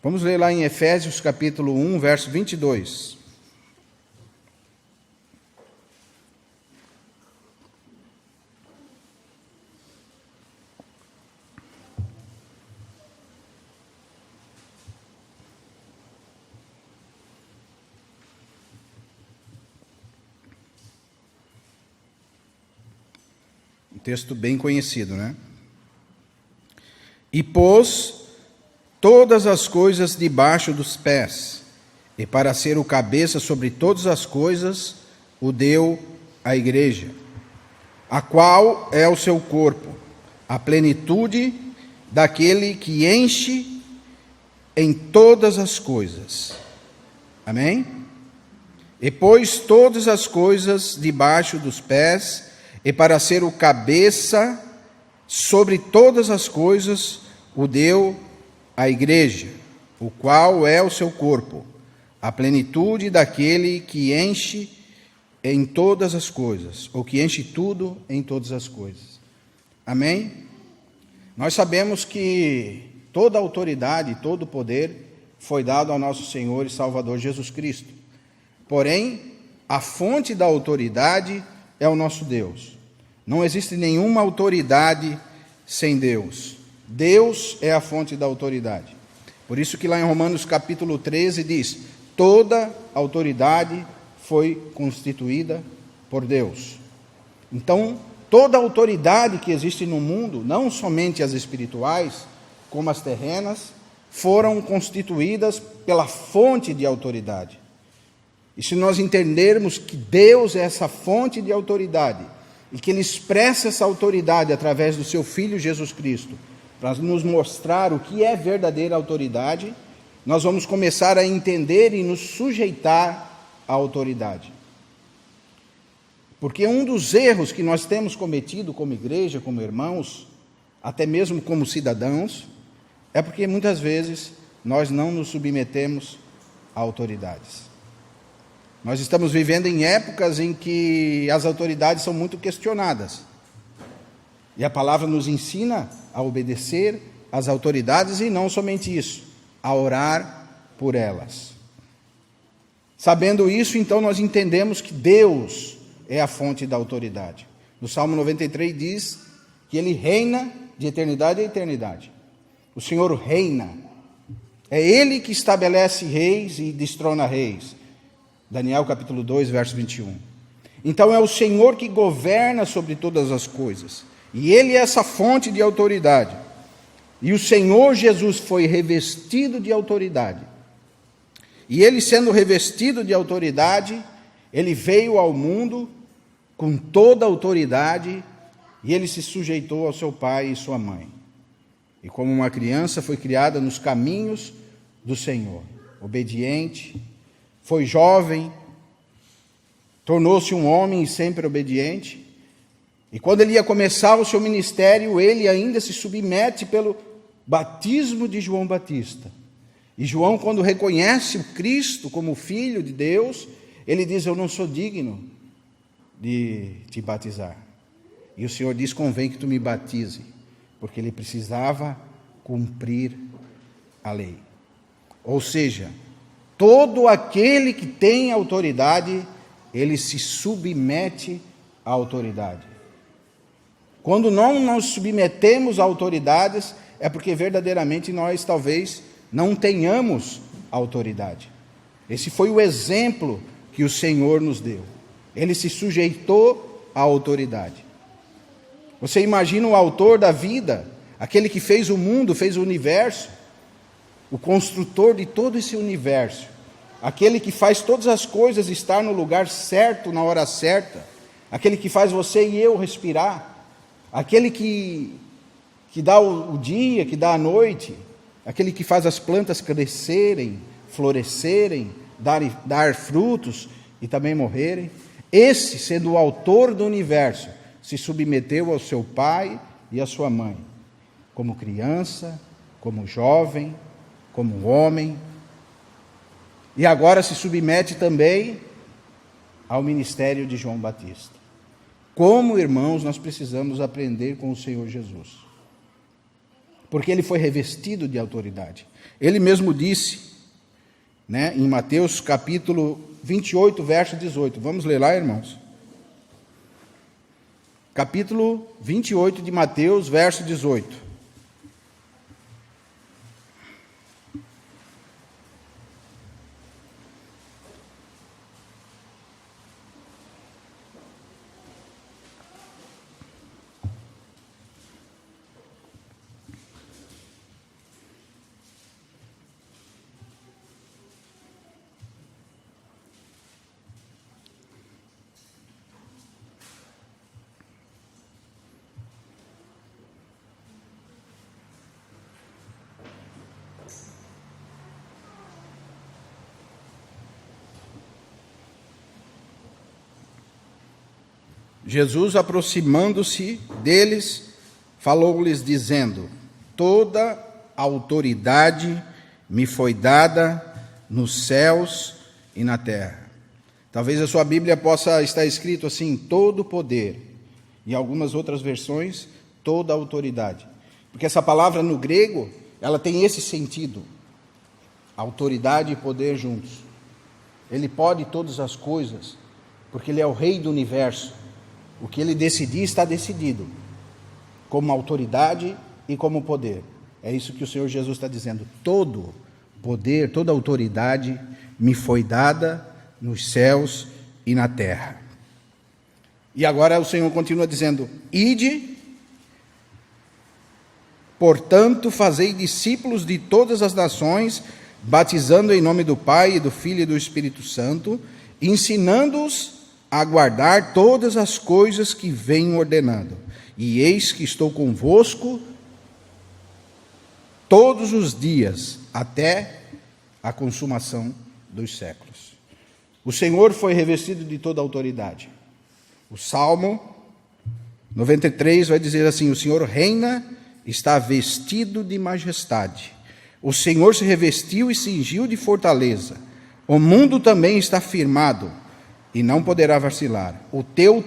Vamos ler lá em Efésios capítulo 1, verso 22. Um texto bem conhecido, né? E pôs todas as coisas debaixo dos pés, e para ser o cabeça sobre todas as coisas, o deu à igreja, a qual é o seu corpo, a plenitude daquele que enche em todas as coisas. Amém? E pôs todas as coisas debaixo dos pés, e para ser o cabeça sobre todas as coisas, o deu à igreja, o qual é o seu corpo, a plenitude daquele que enche em todas as coisas, ou que enche tudo em todas as coisas. Amém? Nós sabemos que toda a autoridade, todo o poder foi dado ao nosso Senhor e Salvador Jesus Cristo. Porém, a fonte da autoridade é o nosso Deus. Não existe nenhuma autoridade sem Deus. Deus é a fonte da autoridade. Por isso que lá em Romanos capítulo 13 diz: toda autoridade foi constituída por Deus. Então, toda autoridade que existe no mundo, não somente as espirituais, como as terrenas, foram constituídas pela fonte de autoridade. E se nós entendermos que Deus é essa fonte de autoridade, e que Ele expressa essa autoridade através do seu Filho Jesus Cristo, para nos mostrar o que é verdadeira autoridade, nós vamos começar a entender e nos sujeitar à autoridade. Porque um dos erros que nós temos cometido como igreja, como irmãos, até mesmo como cidadãos, é porque muitas vezes nós não nos submetemos a autoridades. Nós estamos vivendo em épocas em que as autoridades são muito questionadas. E a palavra nos ensina a obedecer às autoridades e não somente isso, a orar por elas. Sabendo isso, então nós entendemos que Deus é a fonte da autoridade. No Salmo 93 diz que Ele reina de eternidade a eternidade. O Senhor reina. É Ele que estabelece reis e destrona reis. Daniel capítulo 2, verso 21. Então é o Senhor que governa sobre todas as coisas. E Ele é essa fonte de autoridade. E o Senhor Jesus foi revestido de autoridade. E Ele, sendo revestido de autoridade, Ele veio ao mundo com toda a autoridade e Ele se sujeitou ao seu pai e sua mãe. E como uma criança foi criada nos caminhos do Senhor, obediente, foi jovem, tornou-se um homem sempre obediente. E quando ele ia começar o seu ministério, ele ainda se submete pelo batismo de João Batista. E João, quando reconhece o Cristo como Filho de Deus, ele diz: eu não sou digno de te batizar. E o Senhor diz: convém que tu me batize, porque ele precisava cumprir a lei. Ou seja, todo aquele que tem autoridade, ele se submete à autoridade. Quando não nos submetemos a autoridades, é porque verdadeiramente nós talvez não tenhamos autoridade. Esse foi o exemplo que o Senhor nos deu. Ele se sujeitou à autoridade. Você imagina o autor da vida, aquele que fez o mundo, fez o universo, o construtor de todo esse universo, aquele que faz todas as coisas estar no lugar certo, na hora certa, aquele que faz você e eu respirar, aquele que dá o dia, que dá a noite, aquele que faz as plantas crescerem, florescerem, dar frutos e também morrerem. Esse, sendo o autor do universo, se submeteu ao seu pai e à sua mãe, como criança, como jovem, como homem, e agora se submete também ao ministério de João Batista. Como irmãos, nós precisamos aprender com o Senhor Jesus. porque ele foi revestido de autoridade. Ele mesmo disse, né, em Mateus capítulo 28, verso 18. Vamos ler lá, irmãos? Capítulo 28 de Mateus, verso 18. Jesus, aproximando-se deles, falou-lhes dizendo: toda autoridade me foi dada nos céus e na terra. Talvez a sua Bíblia possa estar escrito assim: todo poder. Em algumas outras versões, toda autoridade. Porque essa palavra no grego, ela tem esse sentido. Autoridade e poder juntos. Ele pode todas as coisas, porque ele é o rei do universo. O que ele decidir está decidido, como autoridade e como poder. É isso que o Senhor Jesus está dizendo. Todo poder, toda autoridade me foi dada nos céus e na terra. E agora o Senhor continua dizendo: ide, portanto, fazei discípulos de todas as nações, batizando em nome do Pai, e do Filho e do Espírito Santo, ensinando-os a guardar todas as coisas que venho ordenando. E eis que estou convosco todos os dias, até a consumação dos séculos. O Senhor foi revestido de toda a autoridade. O Salmo 93 vai dizer assim: o Senhor reina, está vestido de majestade. O Senhor se revestiu e cingiu de fortaleza. O mundo também está firmado e não poderá vacilar. O teu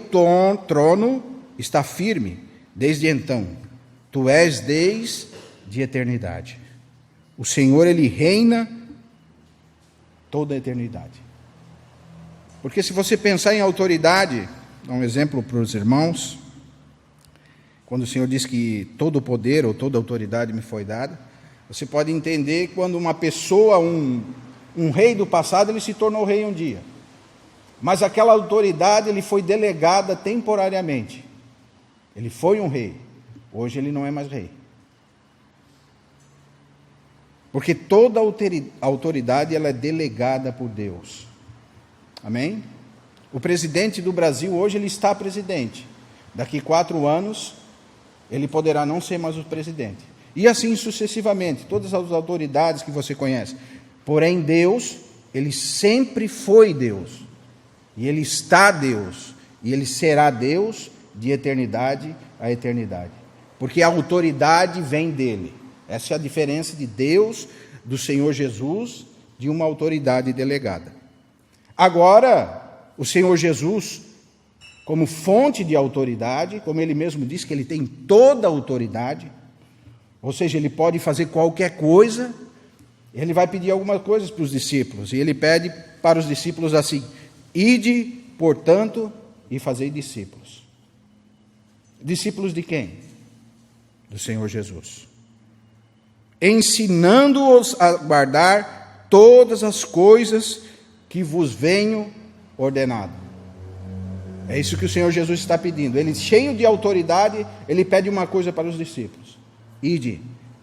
trono está firme desde então. Tu és desde eternidade. O Senhor, ele reina toda a eternidade. Porque se você pensar em autoridade, dá um exemplo para os irmãos, quando o Senhor diz que todo o poder ou toda a autoridade me foi dada, você pode entender quando uma pessoa, um rei do passado, ele se tornou rei um dia. Mas aquela autoridade ele foi delegada temporariamente. Ele foi um rei. Hoje ele não é mais rei. Porque toda autoridade ela é delegada por Deus. Amém? O presidente do Brasil hoje ele está presidente. Daqui 4 anos ele poderá não ser mais o presidente. E assim sucessivamente, todas as autoridades que você conhece. Porém Deus, ele sempre foi Deus. E ele está Deus, e ele será Deus de eternidade a eternidade. Porque a autoridade vem dele. Essa é a diferença de Deus, do Senhor Jesus, de uma autoridade delegada. Agora, o Senhor Jesus, como fonte de autoridade, como ele mesmo diz que ele tem toda a autoridade, ou seja, ele pode fazer qualquer coisa, ele vai pedir algumas coisas para os discípulos, e ele pede para os discípulos assim: ide, portanto, e fazei discípulos. Discípulos de quem? Do Senhor Jesus. Ensinando-os a guardar todas as coisas que vos venho ordenado. É isso que o Senhor Jesus está pedindo. Ele, cheio de autoridade, ele pede uma coisa para os discípulos: ide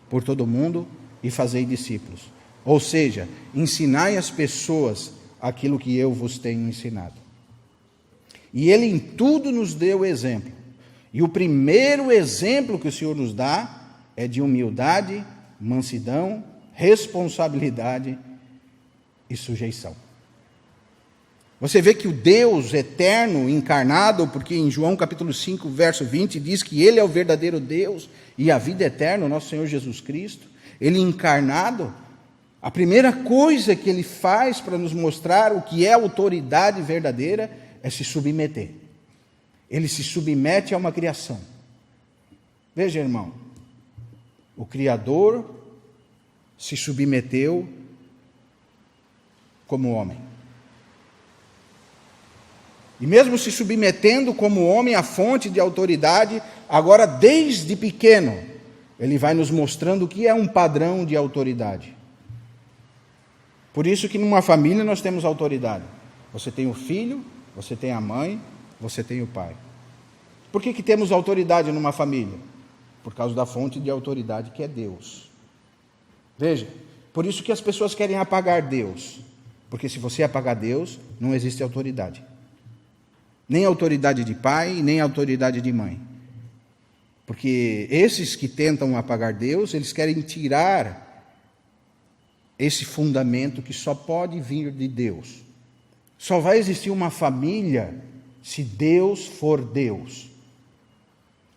por todo o mundo e fazei discípulos. Ou seja, ensinai as pessoas aquilo que eu vos tenho ensinado. E ele em tudo nos deu exemplo. E o primeiro exemplo que o Senhor nos dá é de humildade, mansidão, responsabilidade e sujeição. Você vê que o Deus eterno, encarnado, porque em João capítulo 5, verso 20, diz que ele é o verdadeiro Deus e a vida eterna, o nosso Senhor Jesus Cristo, ele encarnado, a primeira coisa que ele faz para nos mostrar o que é autoridade verdadeira é se submeter. Ele se submete a uma criação. Veja, irmão, o Criador se submeteu como homem. E mesmo se submetendo como homem à fonte de autoridade, agora desde pequeno, ele vai nos mostrando o que é um padrão de autoridade. Por isso que numa família nós temos autoridade. Você tem o filho, você tem a mãe, você tem o pai. Por que temos autoridade numa família? Por causa da fonte de autoridade que é Deus. Veja, por isso que as pessoas querem apagar Deus. Porque se você apagar Deus, não existe autoridade. Nem autoridade de pai, nem autoridade de mãe. Porque esses que tentam apagar Deus, eles querem tirar esse fundamento que só pode vir de Deus. Só vai existir uma família se Deus for Deus.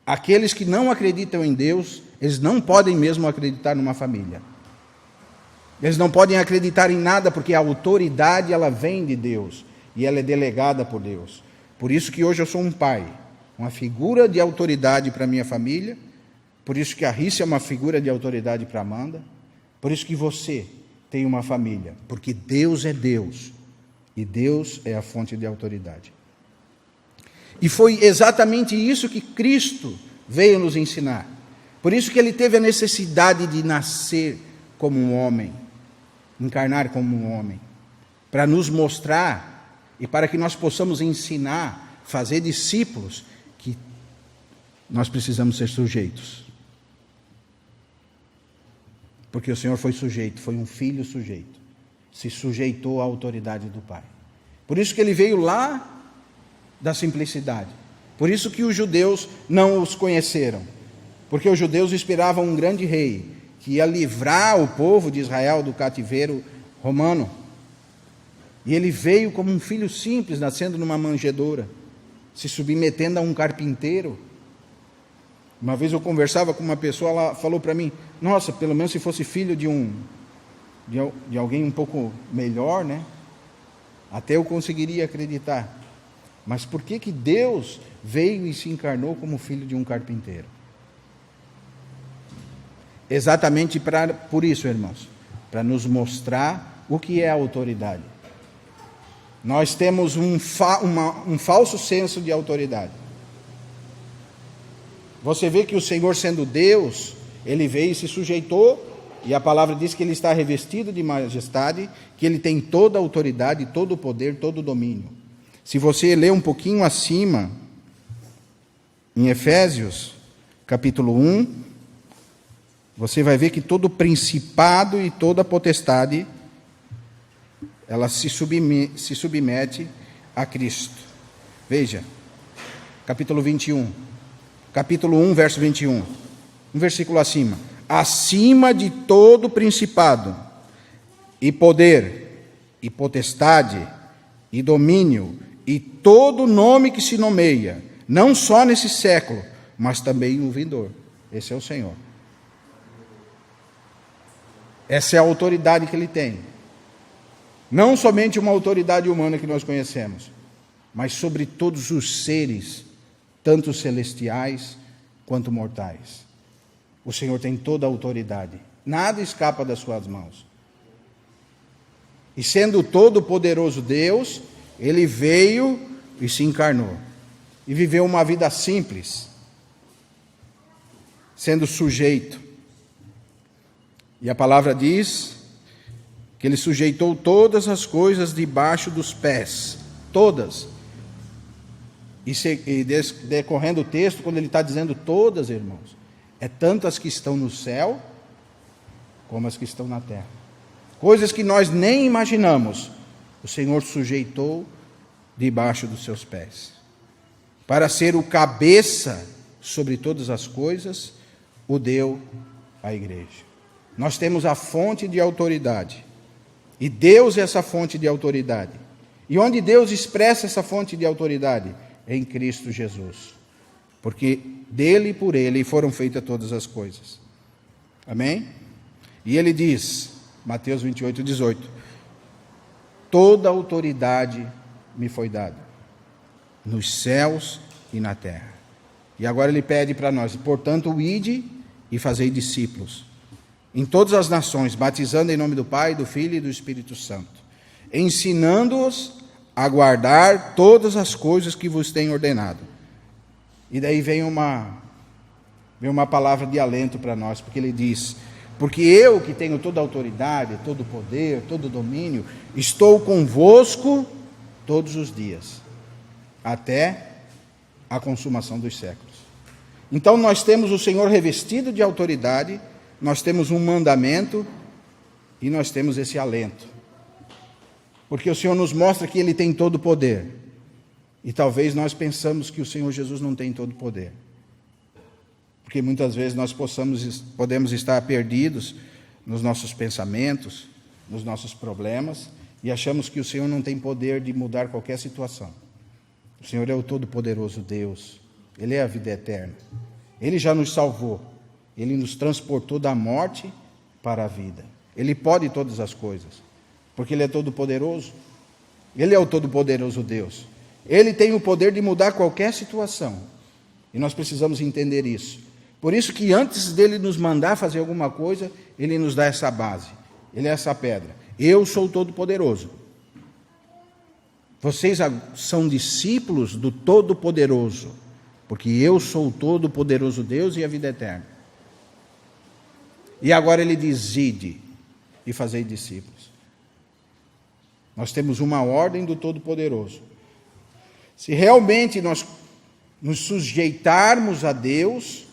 Aqueles que não acreditam em Deus, eles não podem mesmo acreditar numa família. Eles não podem acreditar em nada, porque a autoridade ela vem de Deus e ela é delegada por Deus. Por isso que hoje eu sou um pai, uma figura de autoridade para a minha família. Por isso que a Rícia é uma figura de autoridade para a Amanda. Por isso que você tem uma família, porque Deus é Deus e Deus é a fonte de autoridade. E foi exatamente isso que Cristo veio nos ensinar. Por isso que ele teve a necessidade de nascer como um homem, encarnar como um homem, para nos mostrar e para que nós possamos ensinar, fazer discípulos, que nós precisamos ser sujeitos. Porque o Senhor foi sujeito, foi um filho sujeito. Se sujeitou à autoridade do Pai. Por isso que ele veio lá da simplicidade. Por isso que os judeus não os conheceram. Porque os judeus esperavam um grande rei, que ia livrar o povo de Israel do cativeiro romano. E ele veio como um filho simples, nascendo numa manjedoura, se submetendo a um carpinteiro. Uma vez eu conversava com uma pessoa, ela falou para mim, nossa, pelo menos se fosse filho de alguém um pouco melhor, né? Até eu conseguiria acreditar. Mas por que Deus veio e se encarnou como filho de um carpinteiro? Exatamente por isso, irmãos, para nos mostrar o que é a autoridade. Nós temos um falso senso de autoridade. Você vê que o Senhor, sendo Deus, ele veio e se sujeitou, e a palavra diz que ele está revestido de majestade, que ele tem toda a autoridade, todo o poder, todo o domínio. Se você ler um pouquinho acima, em Efésios, capítulo 1, você vai ver que todo principado e toda potestade, ela se submete a Cristo. Veja, capítulo 21, capítulo 1, verso 21, um versículo acima. Acima de todo principado, e poder, e potestade, e domínio, e todo nome que se nomeia, não só nesse século, mas também no vindouro. Esse é o Senhor. Essa é a autoridade que ele tem. Não somente uma autoridade humana que nós conhecemos, mas sobre todos os seres, tanto celestiais quanto mortais. O Senhor tem toda a autoridade. Nada escapa das suas mãos. E sendo todo-poderoso Deus, ele veio e se encarnou. E viveu uma vida simples, sendo sujeito. E a palavra diz que ele sujeitou todas as coisas debaixo dos pés. Todas. E decorrendo o texto, quando ele está dizendo todas, irmãos, é tanto as que estão no céu, como as que estão na terra. Coisas que nós nem imaginamos, o Senhor sujeitou debaixo dos seus pés. Para ser o cabeça sobre todas as coisas, o deu à igreja. Nós temos a fonte de autoridade. E Deus é essa fonte de autoridade. E onde Deus expressa essa fonte de autoridade? Em Cristo Jesus. Porque dele e por ele foram feitas todas as coisas. Amém? E ele diz, Mateus 28, 18, toda autoridade me foi dada, nos céus e na terra. E agora ele pede para nós, portanto, ide e fazei discípulos em todas as nações, batizando em nome do Pai, do Filho e do Espírito Santo, ensinando-os a guardar todas as coisas que vos tenho ordenado. E daí vem uma palavra de alento para nós, porque ele diz: porque eu, que tenho toda a autoridade, todo o poder, todo o domínio, estou convosco todos os dias, até a consumação dos séculos. Então nós temos o Senhor revestido de autoridade, nós temos um mandamento e nós temos esse alento. Porque o Senhor nos mostra que Ele tem todo o poder. E talvez nós pensamos que o Senhor Jesus não tem todo o poder. Porque muitas vezes nós podemos estar perdidos nos nossos pensamentos, nos nossos problemas, e achamos que o Senhor não tem poder de mudar qualquer situação. O Senhor é o Todo-Poderoso Deus. Ele é a vida eterna. Ele já nos salvou. Ele nos transportou da morte para a vida. Ele pode todas as coisas, porque Ele é todo-poderoso. Ele é o todo-poderoso Deus. Ele tem o poder de mudar qualquer situação. E nós precisamos entender isso. Por isso que antes dele nos mandar fazer alguma coisa, Ele nos dá essa base. Ele é essa pedra. Eu sou todo-poderoso. Vocês são discípulos do Todo-Poderoso, porque eu sou o Todo-Poderoso Deus e a vida eterna. E agora ele diz: ide e fazei discípulos. Nós temos uma ordem do Todo-Poderoso. Se realmente nós nos sujeitarmos a Deus,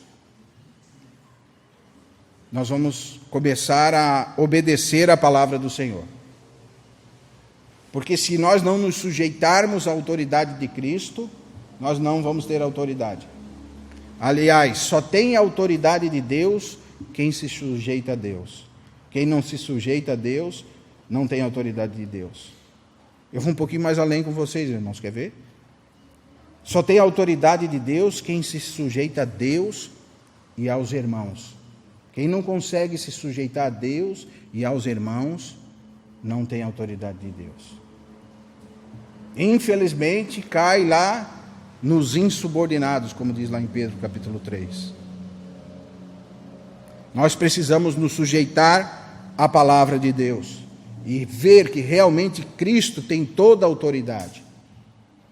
nós vamos começar a obedecer a palavra do Senhor. Porque se nós não nos sujeitarmos à autoridade de Cristo, nós não vamos ter autoridade. Aliás, só tem autoridade de Deus quem se sujeita a Deus. Quem não se sujeita a Deus, não tem autoridade de Deus. Eu vou um pouquinho mais além com vocês, irmãos, quer ver? Só tem autoridade de Deus quem se sujeita a Deus e aos irmãos. Quem não consegue se sujeitar a Deus e aos irmãos, não tem autoridade de Deus. Infelizmente, cai lá nos insubordinados, como diz lá em Pedro, capítulo 3. Nós precisamos nos sujeitar à palavra de Deus e ver que realmente Cristo tem toda a autoridade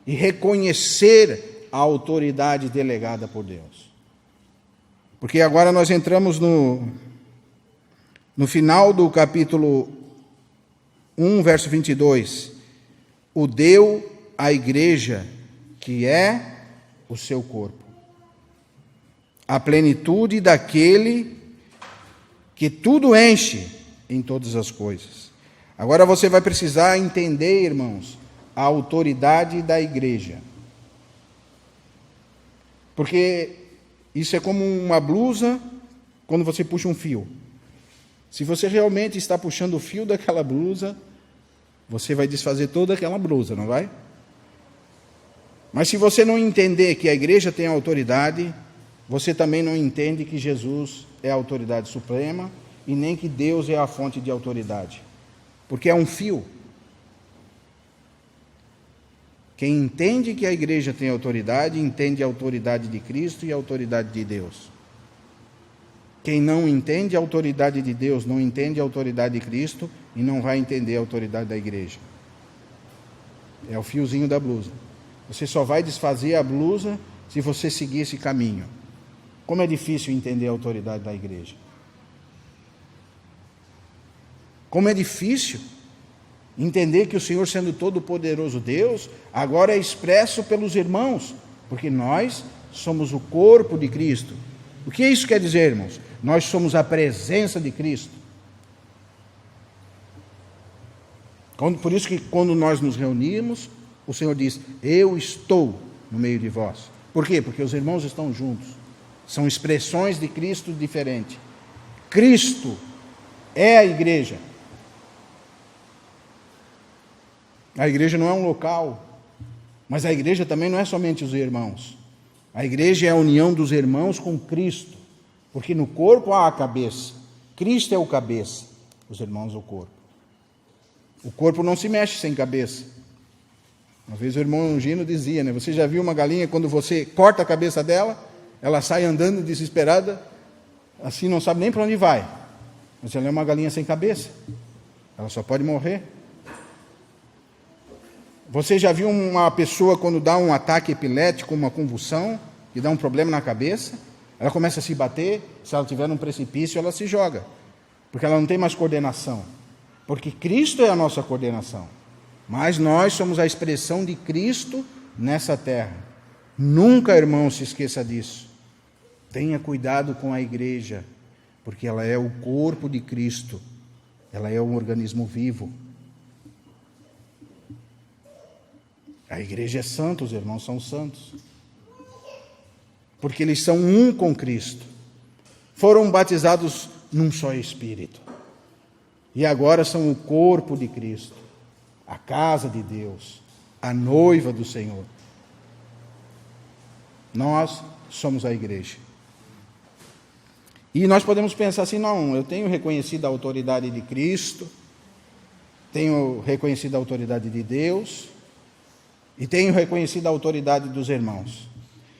e reconhecer a autoridade delegada por Deus. Porque agora nós entramos no final do capítulo 1, verso 22. O deu à igreja, que é o seu corpo, a plenitude daquele que tudo enche em todas as coisas. Agora você vai precisar entender, irmãos, a autoridade da igreja. Porque isso é como uma blusa quando você puxa um fio. Se você realmente está puxando o fio daquela blusa, você vai desfazer toda aquela blusa, não vai? Mas se você não entender que a igreja tem autoridade, você também não entende que Jesus é a autoridade suprema e nem que Deus é a fonte de autoridade. Porque é um fio. Quem entende que a igreja tem autoridade, entende a autoridade de Cristo e a autoridade de Deus. Quem não entende a autoridade de Deus, não entende a autoridade de Cristo e não vai entender a autoridade da igreja. É o fiozinho da blusa. Você só vai desfazer a blusa se você seguir esse caminho. Como é difícil entender a autoridade da igreja. Como é difícil entender que o Senhor, sendo todo-poderoso Deus, agora é expresso pelos irmãos, porque nós somos o corpo de Cristo. O que isso quer dizer, irmãos? Nós somos a presença de Cristo. Por isso que quando nós nos reunimos, o Senhor diz: eu estou no meio de vós. Por quê? Porque os irmãos estão juntos. São expressões de Cristo diferentes. Cristo é a igreja. A igreja não é um local, mas a igreja também não é somente os irmãos. A igreja é a união dos irmãos com Cristo, porque no corpo há a cabeça. Cristo é o cabeça, os irmãos o corpo. O corpo não se mexe sem cabeça. Uma vez o irmão Gino dizia, né? Você já viu uma galinha, quando você corta a cabeça dela, ela sai andando desesperada, assim não sabe nem para onde vai. Mas ela é uma galinha sem cabeça. Ela só pode morrer. Você já viu uma pessoa quando dá um ataque epilético, uma convulsão, que dá um problema na cabeça? Ela começa a se bater, se ela estiver num precipício, ela se joga. Porque ela não tem mais coordenação. Porque Cristo é a nossa coordenação. Mas nós somos a expressão de Cristo nessa terra. Nunca, irmão, se esqueça disso. Tenha cuidado com a igreja, porque ela é o corpo de Cristo. Ela é um organismo vivo. A igreja é santa, os irmãos são santos. Porque eles são um com Cristo. Foram batizados num só Espírito. E agora são o corpo de Cristo, a casa de Deus, a noiva do Senhor. Nós somos a igreja. E nós podemos pensar assim, não, eu tenho reconhecido a autoridade de Cristo, tenho reconhecido a autoridade de Deus, e tenho reconhecido a autoridade dos irmãos.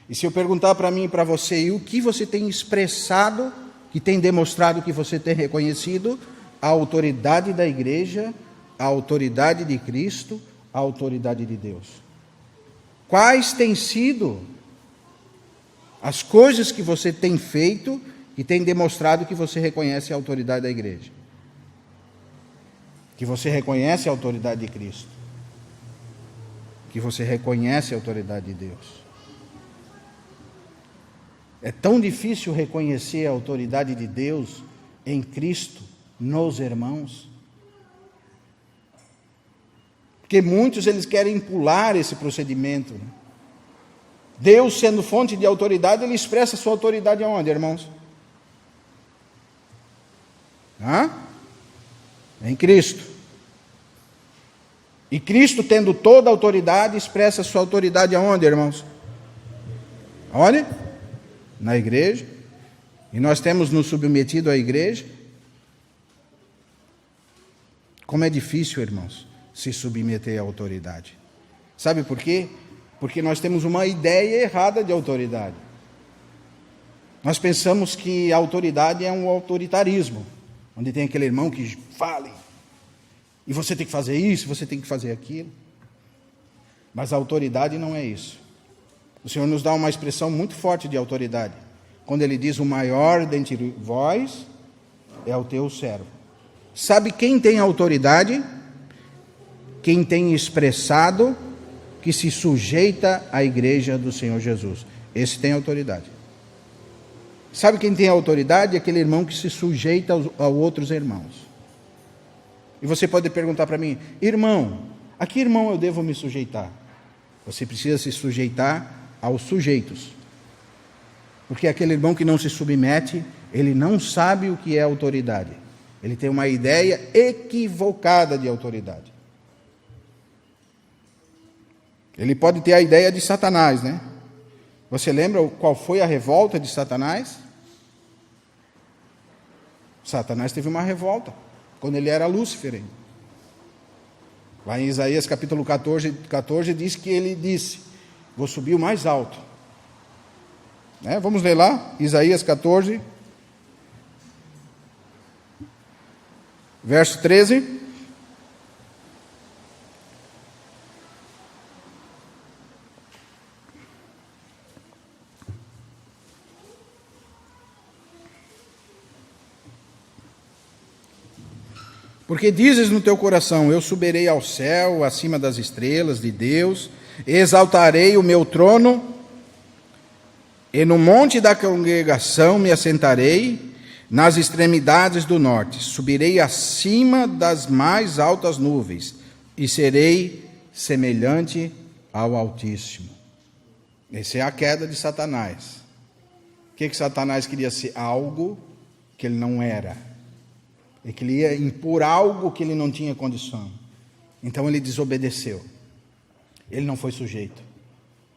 E se eu perguntar para mim e para você, e o que você tem expressado, que tem demonstrado que você tem reconhecido, a autoridade da igreja, a autoridade de Cristo, a autoridade de Deus. Quais têm sido as coisas que você tem feito e tem demonstrado que você reconhece a autoridade da igreja? Que você reconhece a autoridade de Cristo? Que você reconhece a autoridade de Deus? É tão difícil reconhecer a autoridade de Deus em Cristo, nos irmãos, porque muitos eles querem pular esse procedimento. Deus, sendo fonte de autoridade, ele expressa a sua autoridade aonde, irmãos? Em Cristo. E Cristo, tendo toda a autoridade, expressa a sua autoridade aonde, irmãos? Aonde? Na igreja. E nós temos nos submetido à igreja. Como é difícil, irmãos, se submeter à autoridade. Sabe por quê? Porque nós temos uma ideia errada de autoridade. Nós pensamos que a autoridade é um autoritarismo, onde tem aquele irmão que fala, e você tem que fazer isso, você tem que fazer aquilo. Mas a autoridade não é isso. O Senhor nos dá uma expressão muito forte de autoridade, quando Ele diz, o maior dentre vós é o teu servo. Sabe quem tem autoridade? Quem tem expressado que se sujeita à igreja do Senhor Jesus. Esse tem autoridade. Sabe quem tem autoridade? Aquele irmão que se sujeita a outros irmãos. E você pode perguntar para mim, irmão, a que irmão eu devo me sujeitar? Você precisa se sujeitar aos sujeitos. Porque aquele irmão que não se submete, ele não sabe o que é autoridade. Ele tem uma ideia equivocada de autoridade. Ele pode ter a ideia de Satanás, né? Você lembra qual foi a revolta de Satanás? Satanás teve uma revolta, quando ele era Lúcifer ainda. Lá em Isaías capítulo 14 diz que ele disse, vou subir o mais alto. Vamos ler lá, Isaías 14, verso 13. Porque dizes no teu coração, eu subirei ao céu, acima das estrelas de Deus, exaltarei o meu trono, e no monte da congregação me assentarei, nas extremidades do norte, subirei acima das mais altas nuvens, e serei semelhante ao Altíssimo. Essa é a queda de Satanás. O que Satanás queria ser? Algo que ele não era. Ele queria impor algo que ele não tinha condição. Então ele desobedeceu. Ele não foi sujeito.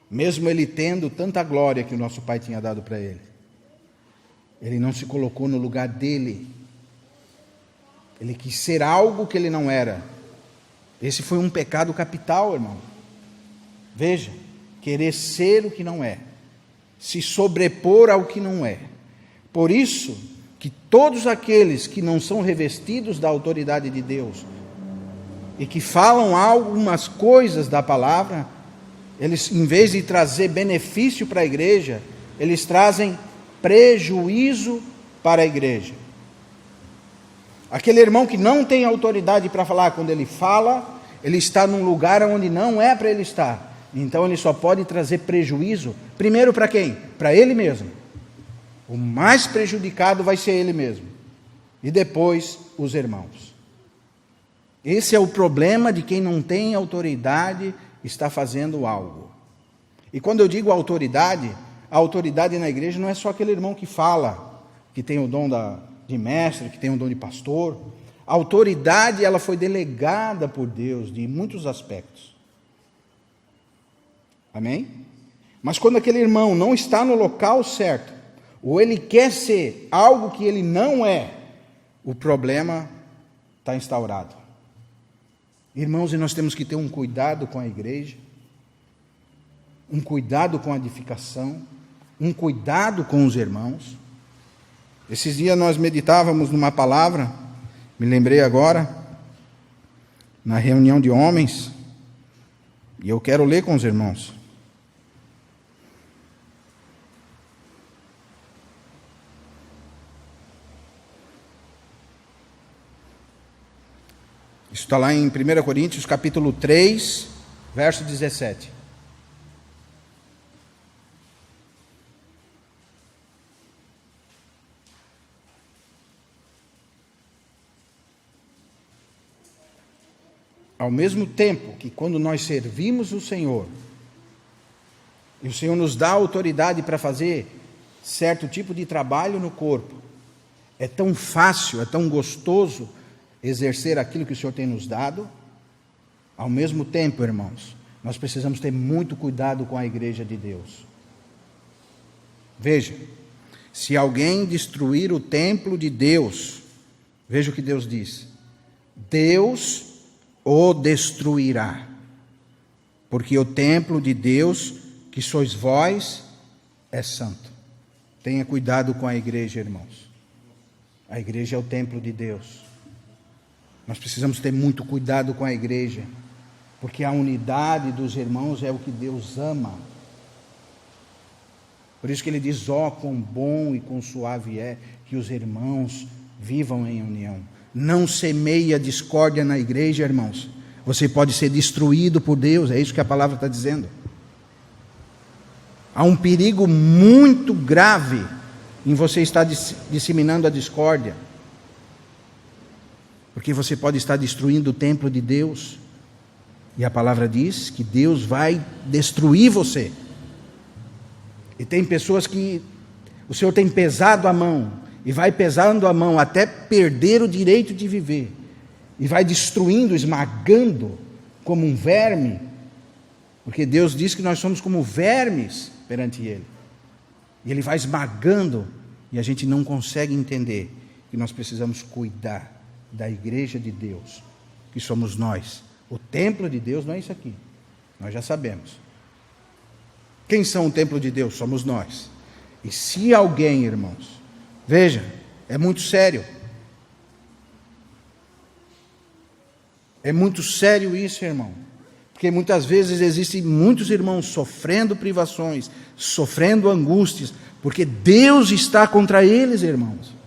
Mesmo ele tendo tanta glória que o nosso Pai tinha dado para ele. Ele não se colocou no lugar dele. Ele quis ser algo que ele não era. Esse foi um pecado capital, irmão. Veja, querer ser o que não é. Se sobrepor ao que não é. Por isso que todos aqueles que não são revestidos da autoridade de Deus e que falam algumas coisas da palavra, eles, em vez de trazer benefício para a igreja, eles trazem prejuízo para a igreja. Aquele irmão que não tem autoridade para falar, quando ele fala, ele está num lugar onde não é para ele estar. Então ele só pode trazer prejuízo, primeiro para quem? Para ele mesmo. O mais prejudicado vai ser ele mesmo. E depois os irmãos. Esse é o problema de quem não tem autoridade, está fazendo algo. E quando eu digo autoridade, a autoridade na igreja não é só aquele irmão que fala, que tem o dom de mestre, que tem o dom de pastor. A autoridade, ela foi delegada por Deus de muitos aspectos. Amém? Mas quando aquele irmão não está no local certo, ou ele quer ser algo que ele não é, o problema está instaurado. Irmãos, e nós temos que ter um cuidado com a igreja, um cuidado com a edificação, um cuidado com os irmãos. Esses dias nós meditávamos numa palavra, me lembrei agora, na reunião de homens, e eu quero ler com os irmãos. Isso está lá em 1 Coríntios, capítulo 3, verso 17. Ao mesmo tempo que quando nós servimos o Senhor, e o Senhor nos dá autoridade para fazer certo tipo de trabalho no corpo, é tão fácil, é tão gostoso exercer aquilo que o Senhor tem nos dado. Ao mesmo tempo, irmãos, nós precisamos ter muito cuidado com a igreja de Deus. Veja, se alguém destruir o templo de Deus, veja o que Deus diz: Deus o destruirá, porque o templo de Deus, que sois vós, é santo. Tenha cuidado com a igreja, irmãos. A igreja é o templo de Deus. Nós precisamos ter muito cuidado com a igreja, porque a unidade dos irmãos é o que Deus ama. Por isso que ele diz: ó, quão bom e quão suave é que os irmãos vivam em união. Não semeie a discórdia na igreja, irmãos. Você pode ser destruído por Deus, é isso que a palavra está dizendo. Há um perigo muito grave em você estar disseminando a discórdia, porque você pode estar destruindo o templo de Deus, e a palavra diz que Deus vai destruir você. E tem pessoas que o Senhor tem pesado a mão, e vai pesando a mão até perder o direito de viver, e vai destruindo, esmagando como um verme, porque Deus diz que nós somos como vermes perante Ele, e Ele vai esmagando, e a gente não consegue entender que nós precisamos cuidar da igreja de Deus, que somos nós. O templo de Deus não é isso aqui, nós já sabemos. Quem são o templo de Deus? Somos nós. E se alguém, irmãos, veja, é muito sério. É muito sério isso, irmão. Porque muitas vezes existem muitos irmãos sofrendo privações, sofrendo angústias, porque Deus está contra eles, irmãos.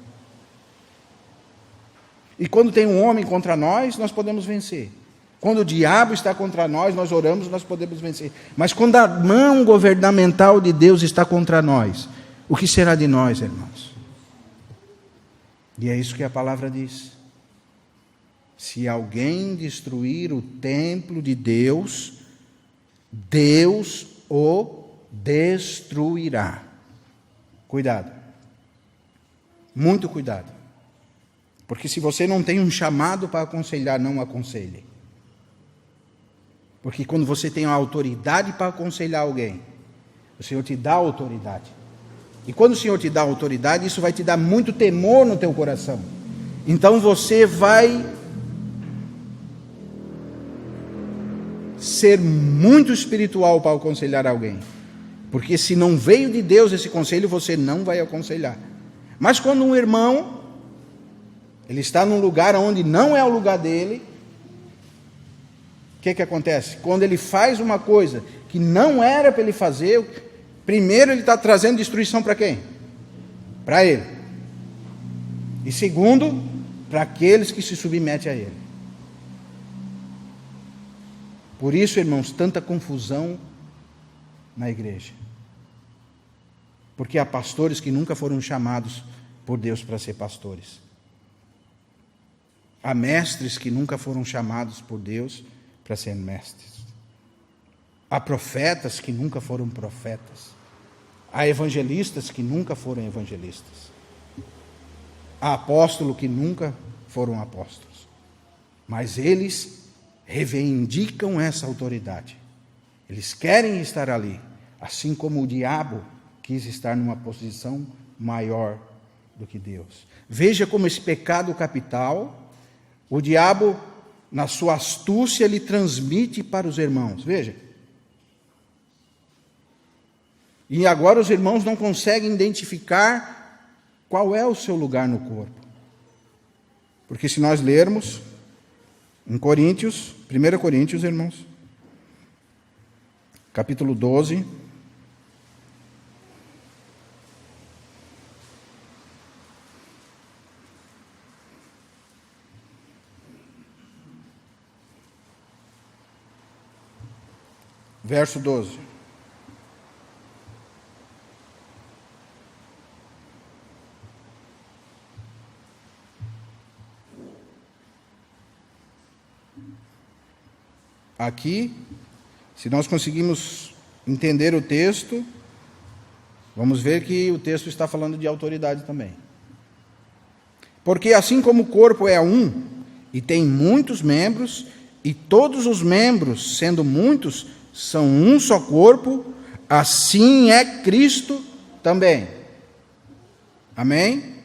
E quando tem um homem contra nós, nós podemos vencer. Quando o diabo está contra nós, nós oramos, nós podemos vencer. Mas quando a mão governamental de Deus está contra nós, o que será de nós, irmãos? E é isso que a palavra diz. Se alguém destruir o templo de Deus, Deus o destruirá. Cuidado. Muito cuidado. Porque se você não tem um chamado para aconselhar, não aconselhe. Porque quando você tem a autoridade para aconselhar alguém, o Senhor te dá autoridade. E quando o Senhor te dá autoridade, isso vai te dar muito temor no teu coração. Então você vai ser muito espiritual para aconselhar alguém. Porque se não veio de Deus esse conselho, você não vai aconselhar. Mas quando um irmão, ele está num lugar onde não é o lugar dele, o que acontece? Quando ele faz uma coisa que não era para ele fazer, primeiro ele está trazendo destruição para quem? Para ele. E segundo, para aqueles que se submetem a ele. Por isso, irmãos, tanta confusão na igreja. Porque há pastores que nunca foram chamados por Deus para ser pastores. Há mestres que nunca foram chamados por Deus para ser mestres. Há profetas que nunca foram profetas. Há evangelistas que nunca foram evangelistas. Há apóstolos que nunca foram apóstolos. Mas eles reivindicam essa autoridade. Eles querem estar ali, assim como o diabo quis estar numa posição maior do que Deus. Veja como esse pecado capital, o diabo, na sua astúcia, ele transmite para os irmãos. Veja. E agora os irmãos não conseguem identificar qual é o seu lugar no corpo. Porque se nós lermos em 1 Coríntios, irmãos, capítulo 12, verso 12. Aqui, se nós conseguimos entender o texto, vamos ver que o texto está falando de autoridade também. Porque assim como o corpo é um, e tem muitos membros, e todos os membros, sendo muitos, são um só corpo, assim é Cristo também. Amém?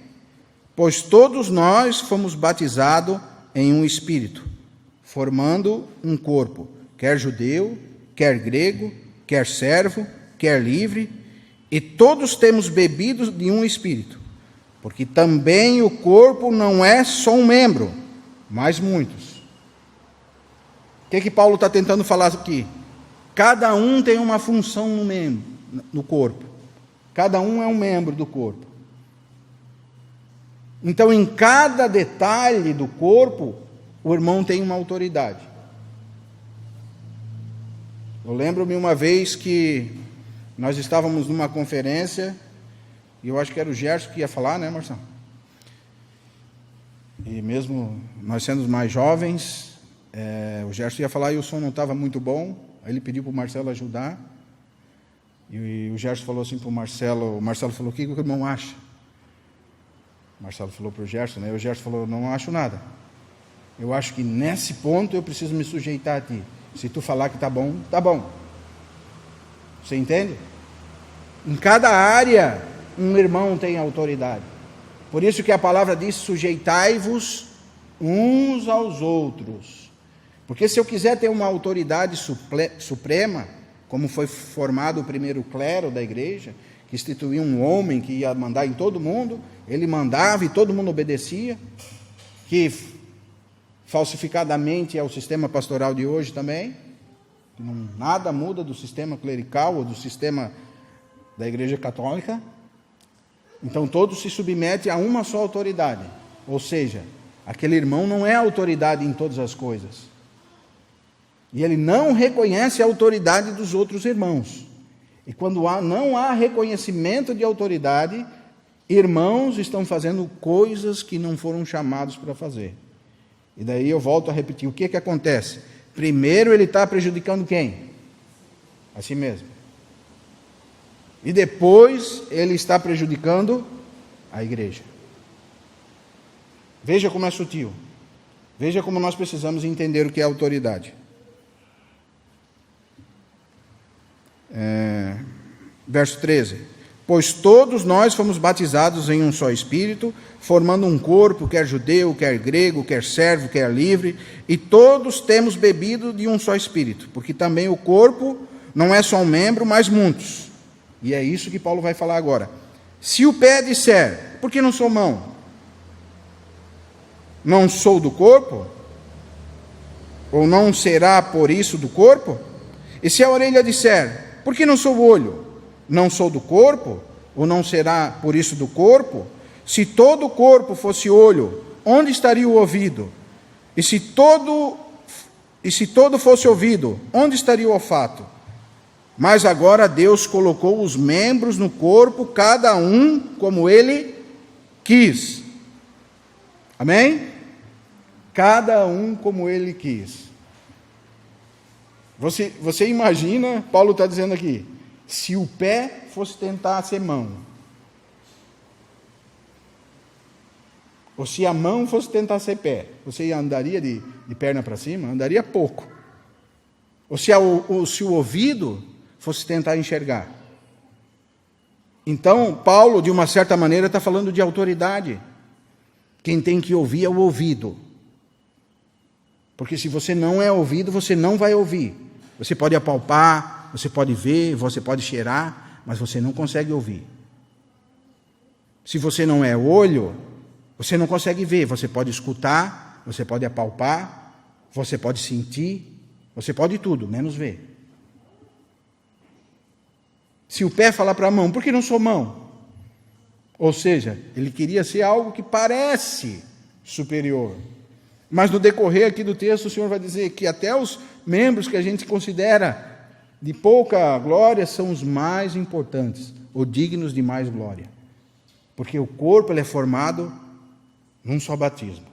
Pois todos nós fomos batizados em um Espírito, formando um corpo, quer judeu, quer grego, quer servo, quer livre, e todos temos bebido de um Espírito, porque também o corpo não é só um membro, mas muitos. O que Paulo está tentando falar aqui? Cada um tem uma função no corpo. Cada um é um membro do corpo. Então, em cada detalhe do corpo, o irmão tem uma autoridade. Eu lembro-me uma vez que nós estávamos numa conferência, e eu acho que era o Gerson que ia falar, né, Marcelo? E mesmo nós sendo mais jovens, o Gerson ia falar e o som não estava muito bom, aí ele pediu para o Marcelo ajudar, e o Gerson falou assim para o Marcelo falou, o que o irmão acha? O Marcelo falou para o Gerson, né? O Gerson falou, não acho nada. Eu acho que nesse ponto eu preciso me sujeitar a ti. Se tu falar que está bom, está bom. Você entende? Em cada área, um irmão tem autoridade. Por isso que a palavra diz, sujeitai-vos uns aos outros. Porque se eu quiser ter uma autoridade suprema, como foi formado o primeiro clero da igreja, que instituiu um homem que ia mandar em todo mundo, ele mandava e todo mundo obedecia, que falsificadamente é o sistema pastoral de hoje também, nada muda do sistema clerical ou do sistema da igreja católica. Então todos se submetem a uma só autoridade, ou seja, aquele irmão não é autoridade em todas as coisas, e ele não reconhece a autoridade dos outros irmãos, e quando não há reconhecimento de autoridade, irmãos estão fazendo coisas que não foram chamados para fazer. E daí eu volto a repetir, o que acontece? Primeiro ele está prejudicando quem? A si mesmo. E depois ele está prejudicando a igreja. Veja como é sutil. Veja como nós precisamos entender o que é autoridade. Verso 13. Pois todos nós fomos batizados em um só Espírito, formando um corpo, quer judeu, quer grego, quer servo, quer livre, e todos temos bebido de um só Espírito, porque também o corpo não é só um membro, mas muitos. E é isso que Paulo vai falar agora. Se o pé disser, por que não sou mão? Não sou do corpo? Ou não será por isso do corpo? E se a orelha disser, por que não sou olho? Não sou do corpo? Ou não será por isso do corpo? Se todo o corpo fosse olho, onde estaria o ouvido? E se todo fosse ouvido, onde estaria o olfato? Mas agora Deus colocou os membros no corpo, cada um como Ele quis. Amém? Cada um como Ele quis. Você imagina, Paulo está dizendo aqui, se o pé fosse tentar ser mão, ou se a mão fosse tentar ser pé, você andaria de perna para cima? Andaria pouco. Ou se o ouvido fosse tentar enxergar. Então, Paulo, de uma certa maneira, está falando de autoridade. Quem tem que ouvir é o ouvido. Porque se você não é ouvido, você não vai ouvir. Você pode apalpar, você pode ver, você pode cheirar, mas você não consegue ouvir. Se você não é olho, você não consegue ver, você pode escutar, você pode apalpar, você pode sentir, você pode tudo, menos ver. Se o pé falar para a mão, por que não sou mão? Ou seja, ele queria ser algo que parece superior. Mas no decorrer aqui do texto, o Senhor vai dizer que até os membros que a gente considera de pouca glória são os mais importantes, ou dignos de mais glória. Porque o corpo ele é formado num só batismo.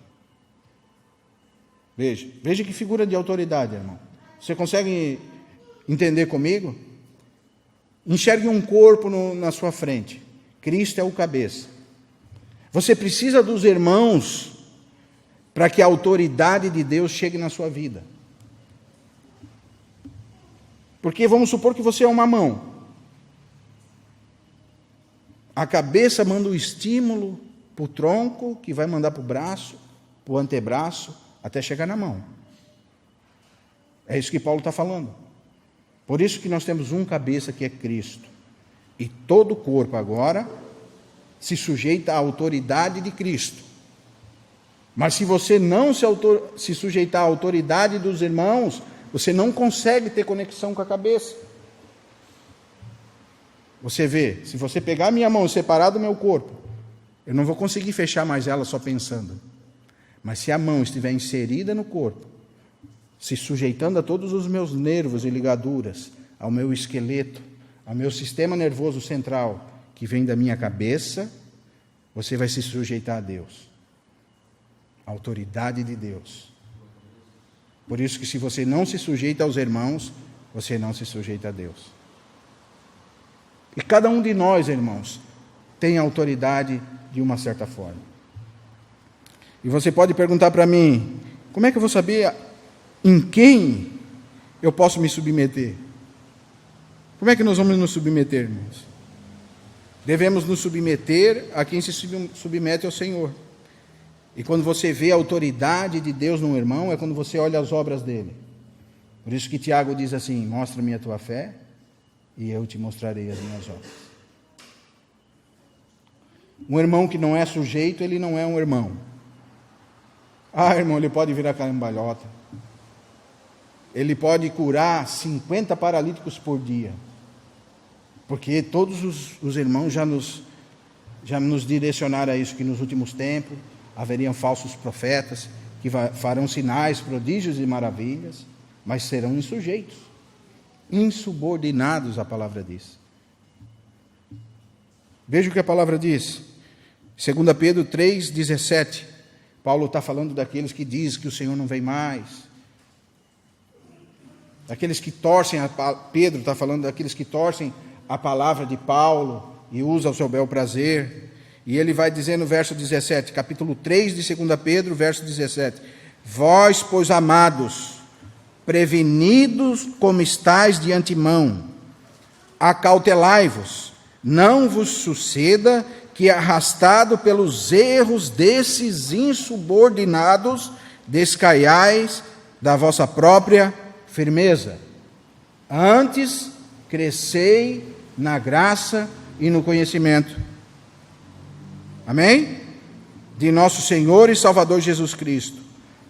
Veja que figura de autoridade, irmão. Você consegue entender comigo? Enxergue um corpo na sua frente. Cristo é o cabeça. Você precisa dos irmãos para que a autoridade de Deus chegue na sua vida. Porque vamos supor que você é uma mão. A cabeça manda o estímulo para o tronco, que vai mandar para o braço, para o antebraço, até chegar na mão. É isso que Paulo está falando. Por isso que nós temos um cabeça que é Cristo. E todo o corpo agora se sujeita à autoridade de Cristo. Mas se você não se sujeitar à autoridade dos irmãos, você não consegue ter conexão com a cabeça. Você vê, se você pegar a minha mão e separar do meu corpo, eu não vou conseguir fechar mais ela só pensando. Mas se a mão estiver inserida no corpo, se sujeitando a todos os meus nervos e ligaduras, ao meu esqueleto, ao meu sistema nervoso central, que vem da minha cabeça, você vai se sujeitar a Deus. A autoridade de Deus. Por isso que se você não se sujeita aos irmãos, você não se sujeita a Deus. E cada um de nós, irmãos, tem autoridade de uma certa forma. E você pode perguntar para mim, como é que eu vou saber em quem eu posso me submeter? Como é que nós vamos nos submeter, irmãos? Devemos nos submeter a quem se submete ao Senhor. E quando você vê a autoridade de Deus num irmão, é quando você olha as obras dele. Por isso que Tiago diz assim, mostra-me a tua fé, e eu te mostrarei as minhas obras. Um irmão que não é sujeito, ele não é um irmão. Ah, irmão, ele pode virar cambalhota. Ele pode curar 50 paralíticos por dia. Porque todos os irmãos já nos direcionaram a isso, que nos últimos tempos haveriam falsos profetas, que farão sinais, prodígios e maravilhas, mas serão insujeitos, insubordinados, a palavra diz. Veja o que a palavra diz. 2 Pedro 3,17. Paulo está falando daqueles que dizem que o Senhor não vem mais. Daqueles que torcem, Pedro está falando daqueles que torcem a palavra de Paulo e usam ao seu bel prazer. E ele vai dizer no verso 17, capítulo 3 de 2 Pedro, verso 17. Vós, pois, amados, prevenidos como estáis de antemão, acautelai-vos, não vos suceda que, arrastado pelos erros desses insubordinados, descaiais da vossa própria firmeza. Antes, crescei na graça e no conhecimento Amém? De nosso Senhor e Salvador Jesus Cristo.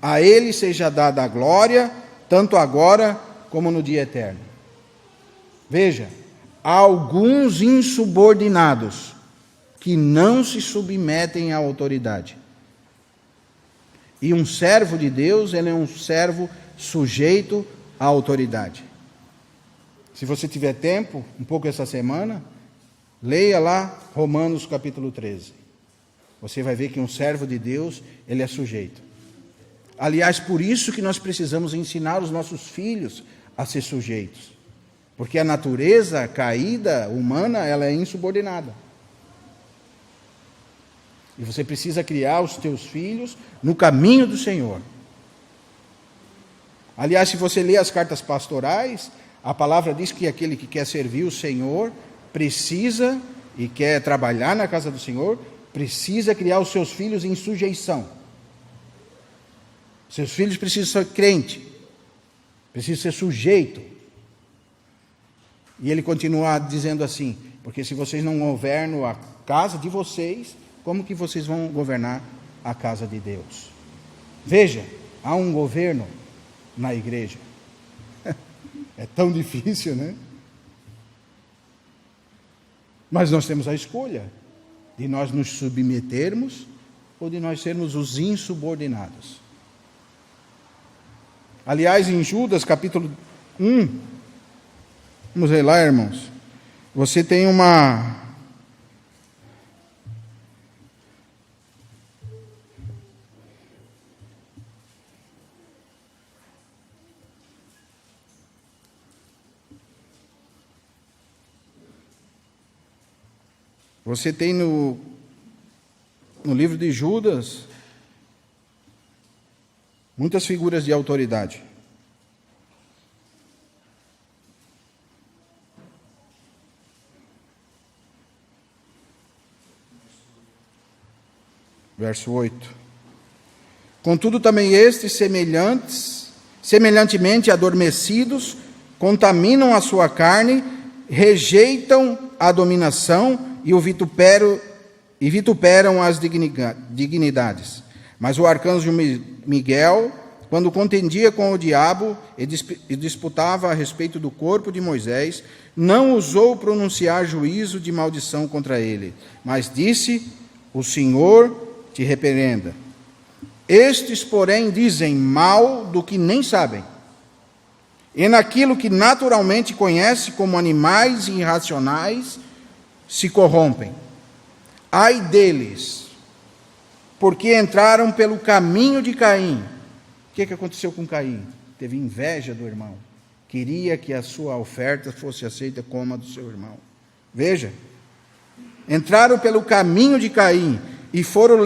A Ele seja dada a glória, tanto agora como no dia eterno. Veja, há alguns insubordinados que não se submetem à autoridade. E um servo de Deus, ele é um servo sujeito à autoridade. Se você tiver tempo, um pouco essa semana, leia lá Romanos capítulo 13. Você vai ver que um servo de Deus, ele é sujeito. Aliás, por isso que nós precisamos ensinar os nossos filhos a ser sujeitos. Porque a natureza caída humana, ela é insubordinada. E você precisa criar os teus filhos no caminho do Senhor. Aliás, se você ler as cartas pastorais, a palavra diz que aquele que quer servir o Senhor precisa e quer trabalhar na casa do Senhor, precisa criar os seus filhos em sujeição. Seus filhos precisam ser crente, precisam ser sujeito. E ele continua dizendo assim, porque se vocês não governam a casa de vocês, como que vocês vão governar a casa de Deus? Veja, há um governo na igreja. É tão difícil, né? Mas nós temos a escolha de nós nos submetermos ou de nós sermos os insubordinados. Aliás, em Judas capítulo 1, vamos ver lá, irmãos, você tem uma... Você tem no livro de Judas muitas figuras de autoridade. Verso 8. Contudo, também estes, semelhantemente adormecidos, contaminam a sua carne, rejeitam a dominação e vituperam as dignidades. Mas o arcanjo Miguel, quando contendia com o diabo e disputava a respeito do corpo de Moisés, não ousou pronunciar juízo de maldição contra ele, mas disse: o Senhor te repreenda. Estes, porém, dizem mal do que nem sabem, e naquilo que naturalmente conhece como animais irracionais, se corrompem. Ai deles, porque entraram pelo caminho de Caim. O que aconteceu com Caim? Teve inveja do irmão. Queria que a sua oferta fosse aceita como a do seu irmão. Veja, entraram pelo caminho de Caim e foram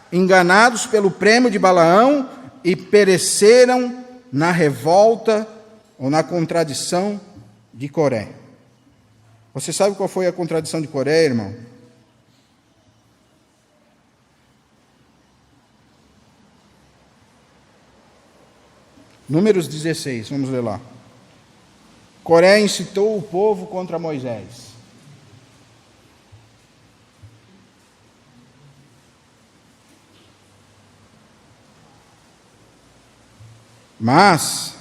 enganados pelo prêmio de Balaão e pereceram na revolta ou na contradição de Coré. Você sabe qual foi a contradição de Coré, irmão? Números 16, vamos ler lá. Coré incitou o povo contra Moisés. Mas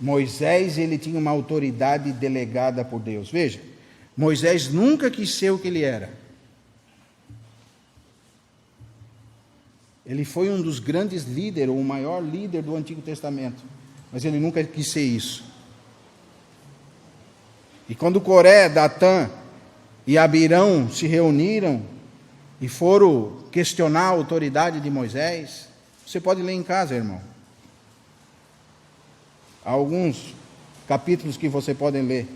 Moisés, ele tinha uma autoridade delegada por Deus. Veja, Moisés nunca quis ser o que ele era. Ele foi um dos grandes líderes, ou o maior líder do Antigo Testamento, mas ele nunca quis ser isso. E quando Coré, Datã e Abirão se reuniram e foram questionar a autoridade de Moisés, você pode ler em casa, irmão. Há alguns capítulos que você pode ler.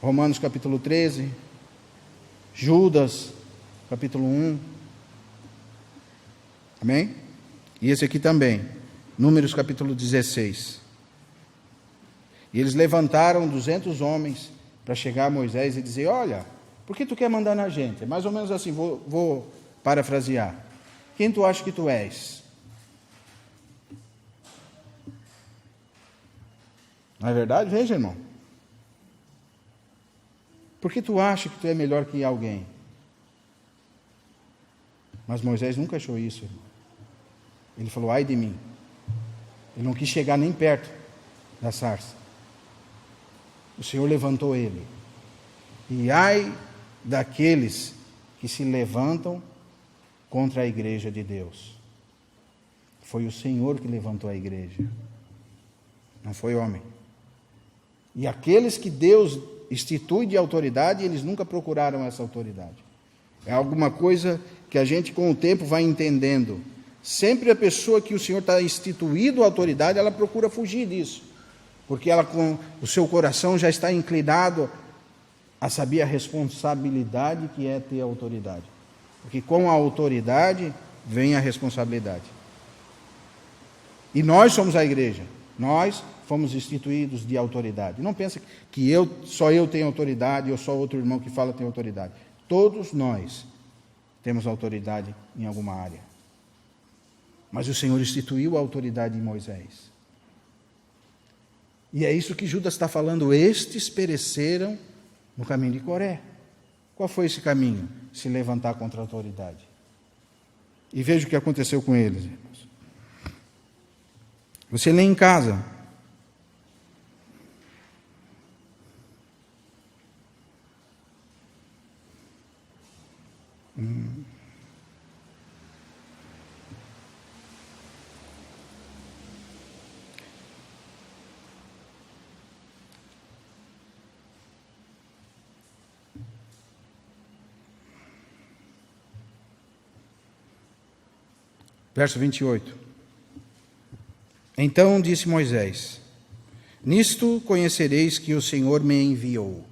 Romanos capítulo 13, Judas capítulo 1. Amém? E esse aqui também, Números capítulo 16. E eles levantaram 200 homens para chegar a Moisés e dizer: olha, por que tu quer mandar na gente? É mais ou menos assim, vou parafrasear. Quem tu acha que tu és? Não é verdade? Veja, irmão. Por que tu acha que tu é melhor que alguém? Mas Moisés nunca achou isso, irmão. Ele falou, ai de mim. Ele não quis chegar nem perto da sarça. O Senhor levantou ele. E ai daqueles que se levantam contra a igreja de Deus. Foi o Senhor que levantou a igreja, não foi homem. E aqueles que Deus institui de autoridade, eles nunca procuraram essa autoridade. É alguma coisa que a gente com o tempo vai entendendo. Sempre a pessoa que o Senhor está instituído a autoridade, ela procura fugir disso. Porque ela, com o seu coração, já está inclinado a saber a responsabilidade que é ter autoridade. Porque com a autoridade vem a responsabilidade. E nós somos a igreja. Nós fomos instituídos de autoridade. Não pensa que só eu tenho autoridade, ou só outro irmão que fala tem autoridade. Todos nós temos autoridade em alguma área. Mas o Senhor instituiu a autoridade em Moisés. E é isso que Judas está falando. Estes pereceram no caminho de Coré. Qual foi esse caminho? Se levantar contra a autoridade. E veja o que aconteceu com eles, irmãos. Você lê em casa. Verso 28. Então disse Moisés: nisto conhecereis que o Senhor me enviou.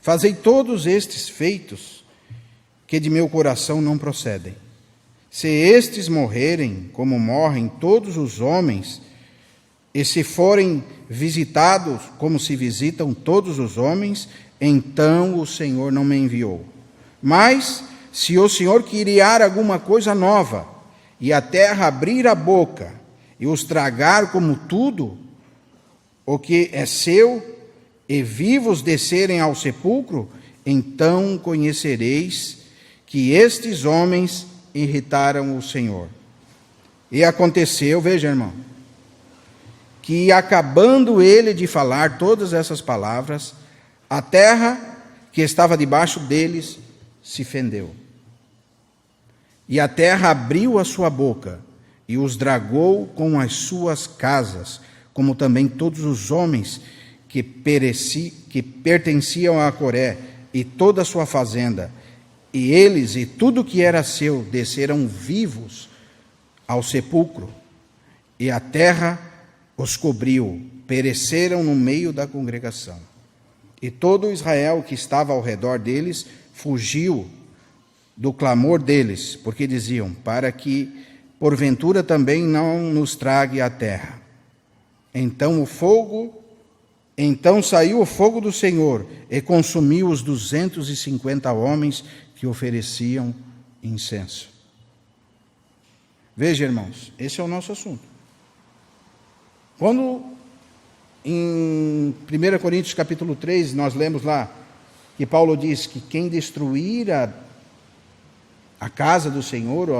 Fazei todos estes feitos que de meu coração não procedem. Se estes morrerem, como morrem todos os homens, e se forem visitados, como se visitam todos os homens, então o Senhor não me enviou. Mas, se o Senhor criar alguma coisa nova, e a terra abrir a boca, e os tragar como tudo o que é seu, e vivos descerem ao sepulcro, então conhecereis que estes homens irritaram o Senhor. E aconteceu, veja, irmão, que acabando ele de falar todas essas palavras, a terra que estava debaixo deles se fendeu. E a terra abriu a sua boca e os dragou com as suas casas, como também todos os homens que pertenciam a Coré e toda a sua fazenda. E eles e tudo que era seu desceram vivos ao sepulcro, e a terra os cobriu, pereceram no meio da congregação. E todo Israel que estava ao redor deles fugiu do clamor deles, porque diziam, para que porventura também não nos trague a terra. Então saiu o fogo do Senhor e consumiu os 250 homens que ofereciam incenso. Veja, irmãos, esse é o nosso assunto. Quando em 1 Coríntios capítulo 3, nós lemos lá que Paulo diz que quem destruir a casa do Senhor, ou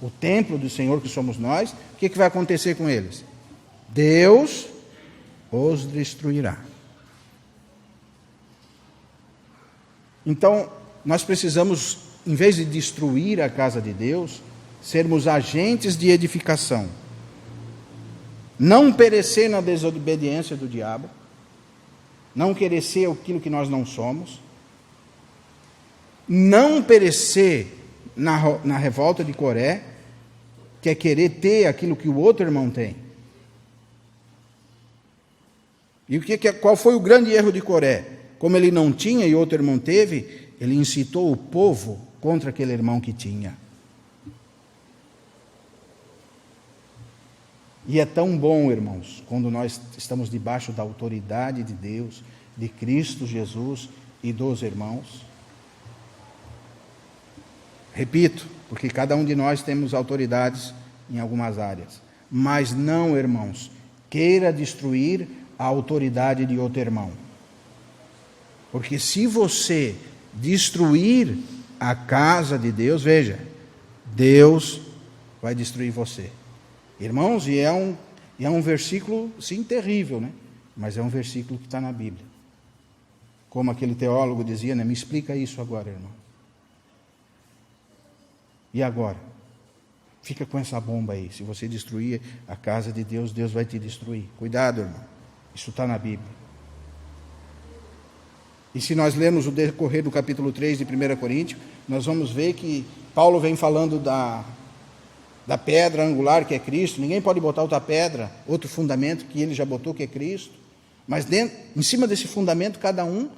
o templo do Senhor que somos nós, o que vai acontecer com eles? Deus os destruirá. Então, nós precisamos, em vez de destruir a casa de Deus, sermos agentes de edificação. Não perecer na desobediência do diabo, não querer ser aquilo que nós não somos, não perecer na revolta de Coré, que é querer ter aquilo que o outro irmão tem. E qual foi o grande erro de Coré? Como ele não tinha e outro irmão teve, ele incitou o povo contra aquele irmão que tinha. E é tão bom, irmãos, quando nós estamos debaixo da autoridade de Deus, de Cristo Jesus e dos irmãos. Repito, porque cada um de nós temos autoridades em algumas áreas. Mas não, irmãos, queira destruir a autoridade de outro irmão. Porque se você destruir a casa de Deus, veja, Deus vai destruir você. Irmãos, e é um versículo, sim, terrível, né? Mas é um versículo que está na Bíblia. Como aquele teólogo dizia, né? Me explica isso agora, irmão. E agora? Fica com essa bomba aí. Se você destruir a casa de Deus, Deus vai te destruir. Cuidado, irmão. Isso está na Bíblia. E se nós lermos o decorrer do capítulo 3 de 1 Coríntios, nós vamos ver que Paulo vem falando da pedra angular que é Cristo. Ninguém pode botar outra pedra, outro fundamento que ele já botou que é Cristo. Mas em cima desse fundamento, cada um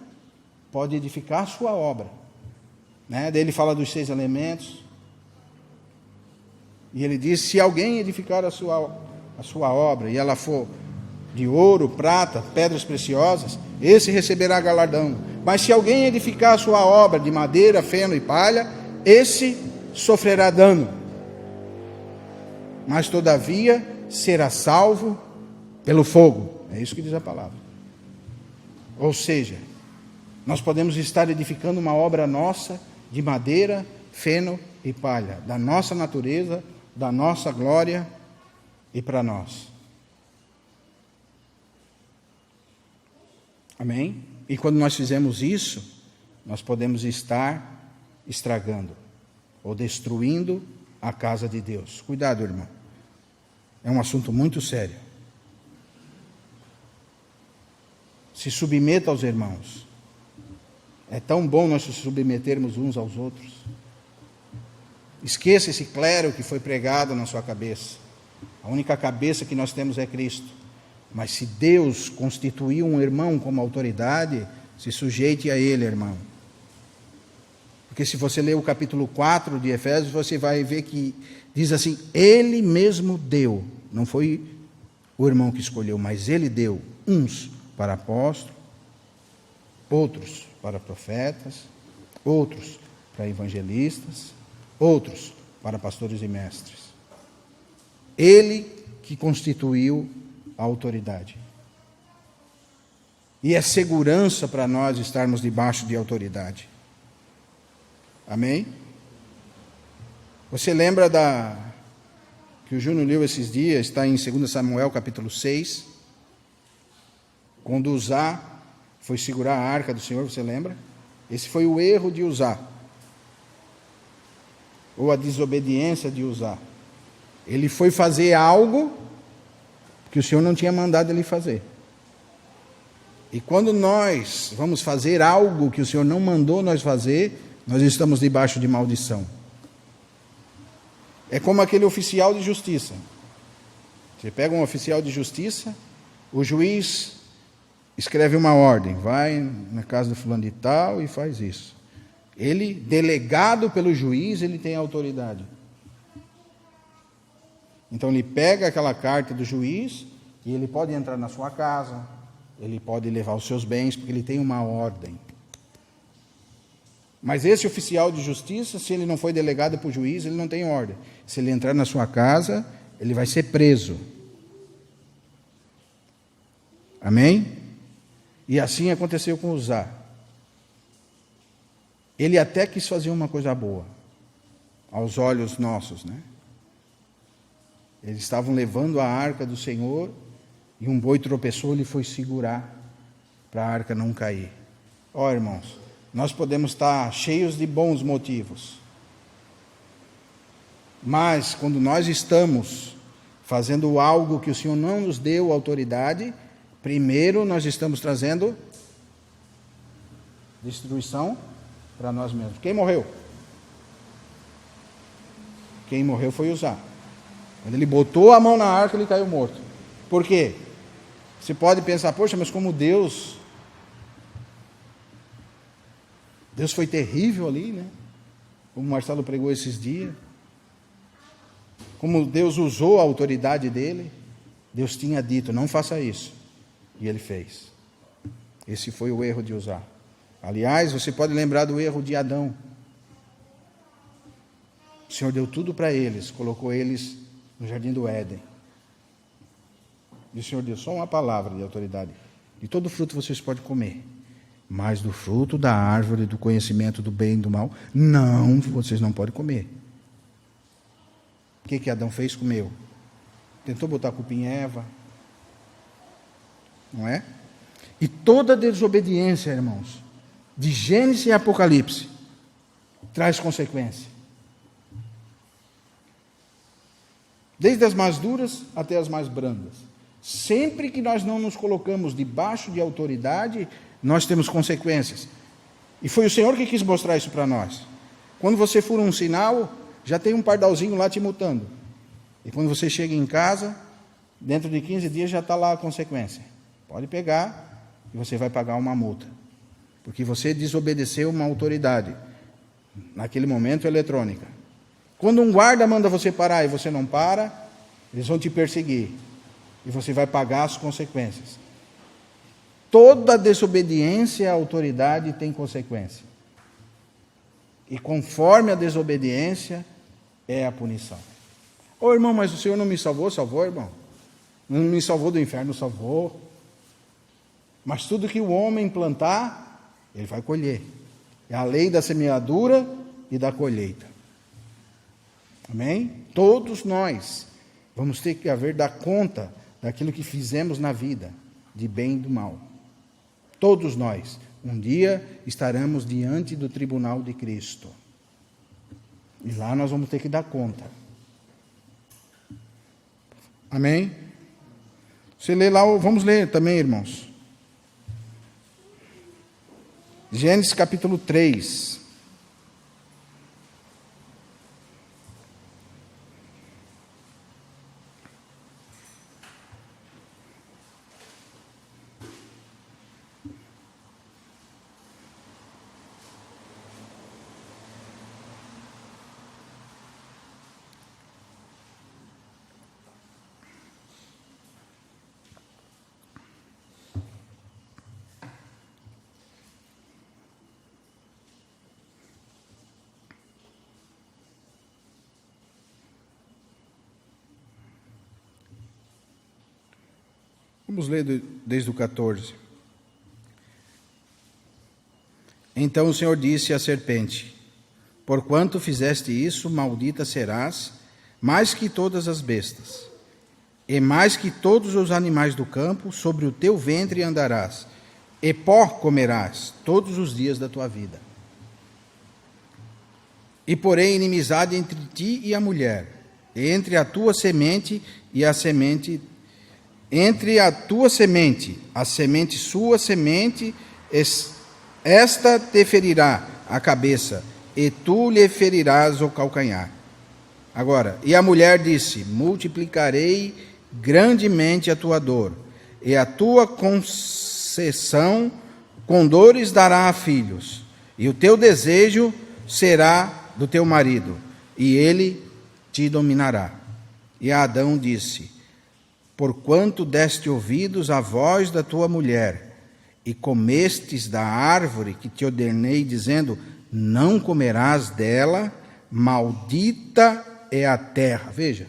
pode edificar a sua obra. Né? Daí ele fala dos 6 elementos. E ele diz, se alguém edificar a sua obra, e ela for de ouro, prata, pedras preciosas, esse receberá galardão. Mas se alguém edificar a sua obra de madeira, feno e palha, esse sofrerá dano. Mas todavia será salvo pelo fogo. É isso que diz a palavra. Ou seja, nós podemos estar edificando uma obra nossa de madeira, feno e palha, da nossa natureza, da nossa glória e para nós. Amém? E quando nós fizemos isso, nós podemos estar estragando ou destruindo a casa de Deus. Cuidado, irmão. É um assunto muito sério. Se submeta aos irmãos. É tão bom nós nos submetermos uns aos outros. Esqueça esse clero que foi pregado na sua cabeça. A única cabeça que nós temos é Cristo. Mas se Deus constituiu um irmão como autoridade, se sujeite a ele, irmão. Porque se você ler o capítulo 4 de Efésios, você vai ver que diz assim, ele mesmo deu. Não foi o irmão que escolheu, mas ele deu uns para apóstolos, outros para profetas, outros para evangelistas, outros para pastores e mestres. Ele que constituiu a autoridade. E é segurança para nós estarmos debaixo de autoridade. Amém? Você lembra que o Júnior leu esses dias, está em 2 Samuel capítulo 6, quando Uzá foi segurar a arca do Senhor, você lembra? Esse foi o erro de Uzá, ou a desobediência de Uzá. Ele foi fazer algo que o Senhor não tinha mandado ele fazer. E quando nós vamos fazer algo que o Senhor não mandou nós fazer, nós estamos debaixo de maldição. É como aquele oficial de justiça. Você pega um oficial de justiça, o juiz escreve uma ordem, vai na casa do fulano de tal e faz isso. Ele, delegado pelo juiz, ele tem autoridade. Então ele pega aquela carta do juiz e ele pode entrar na sua casa, ele pode levar os seus bens, porque ele tem uma ordem. Mas esse oficial de justiça, se ele não foi delegado para o juiz, ele não tem ordem. Se ele entrar na sua casa, ele vai ser preso. Amém? E assim aconteceu com Uzá. Ele até quis fazer uma coisa boa, aos olhos nossos, né? Eles estavam levando a arca do Senhor e um boi tropeçou, ele foi segurar para a arca não cair. Ó, irmãos, nós podemos estar cheios de bons motivos, mas quando nós estamos fazendo algo que o Senhor não nos deu autoridade, primeiro nós estamos trazendo destruição para nós mesmos. Quem morreu? Quem morreu foi Uzá. Quando ele botou a mão na arca, ele caiu morto. Por quê? Você pode pensar, poxa, mas como Deus foi terrível ali, né? Como o Marcelo pregou esses dias. Como Deus usou a autoridade dele. Deus tinha dito, não faça isso. E ele fez. Esse foi o erro de Uzá. Aliás, você pode lembrar do erro de Adão. O Senhor deu tudo para eles, colocou eles no jardim do Éden. E o Senhor deu só uma palavra de autoridade. De todo fruto vocês podem comer, mas do fruto da árvore do conhecimento do bem e do mal, não, vocês não podem comer. O que Adão fez? Comeu. Tentou botar a culpa em Eva. Não é? E toda desobediência, irmãos, de Gênesis e Apocalipse, traz consequência. Desde as mais duras até as mais brandas. Sempre que nós não nos colocamos debaixo de autoridade, nós temos consequências. E foi o Senhor que quis mostrar isso para nós. Quando você fura um sinal, já tem um pardalzinho lá te multando. E quando você chega em casa, dentro de 15 dias já está lá a consequência. Pode pegar e você vai pagar uma multa. Porque você desobedeceu uma autoridade. Naquele momento, eletrônica. Quando um guarda manda você parar e você não para, eles vão te perseguir. E você vai pagar as consequências. Toda desobediência à autoridade tem consequência. E conforme a desobediência, é a punição. Ô irmão, mas o Senhor não me salvou? Salvou, irmão? Não me salvou do inferno? Salvou. Mas tudo que o homem plantar, ele vai colher. É a lei da semeadura e da colheita. Amém? Todos nós vamos ter que dar conta daquilo que fizemos na vida, de bem e do mal. Todos nós, um dia, estaremos diante do tribunal de Cristo. E lá nós vamos ter que dar conta. Amém? Você lê lá, vamos ler também, irmãos. Gênesis capítulo 3. Vamos ler desde o 14. Então o Senhor disse à serpente: porquanto fizeste isso, maldita serás, mais que todas as bestas, e mais que todos os animais do campo, sobre o teu ventre andarás, e pó comerás todos os dias da tua vida. E porém inimizade entre ti e a mulher, e entre a tua semente e a semente entre a tua semente, a semente sua semente, esta te ferirá a cabeça, e tu lhe ferirás o calcanhar. Agora, e a mulher disse: multiplicarei grandemente a tua dor, e a tua concessão com dores dará a filhos, e o teu desejo será do teu marido, e ele te dominará. E a Adão disse: porquanto deste ouvidos à voz da tua mulher, e comestes da árvore que te ordenei, dizendo: não comerás dela, maldita é a terra. Veja,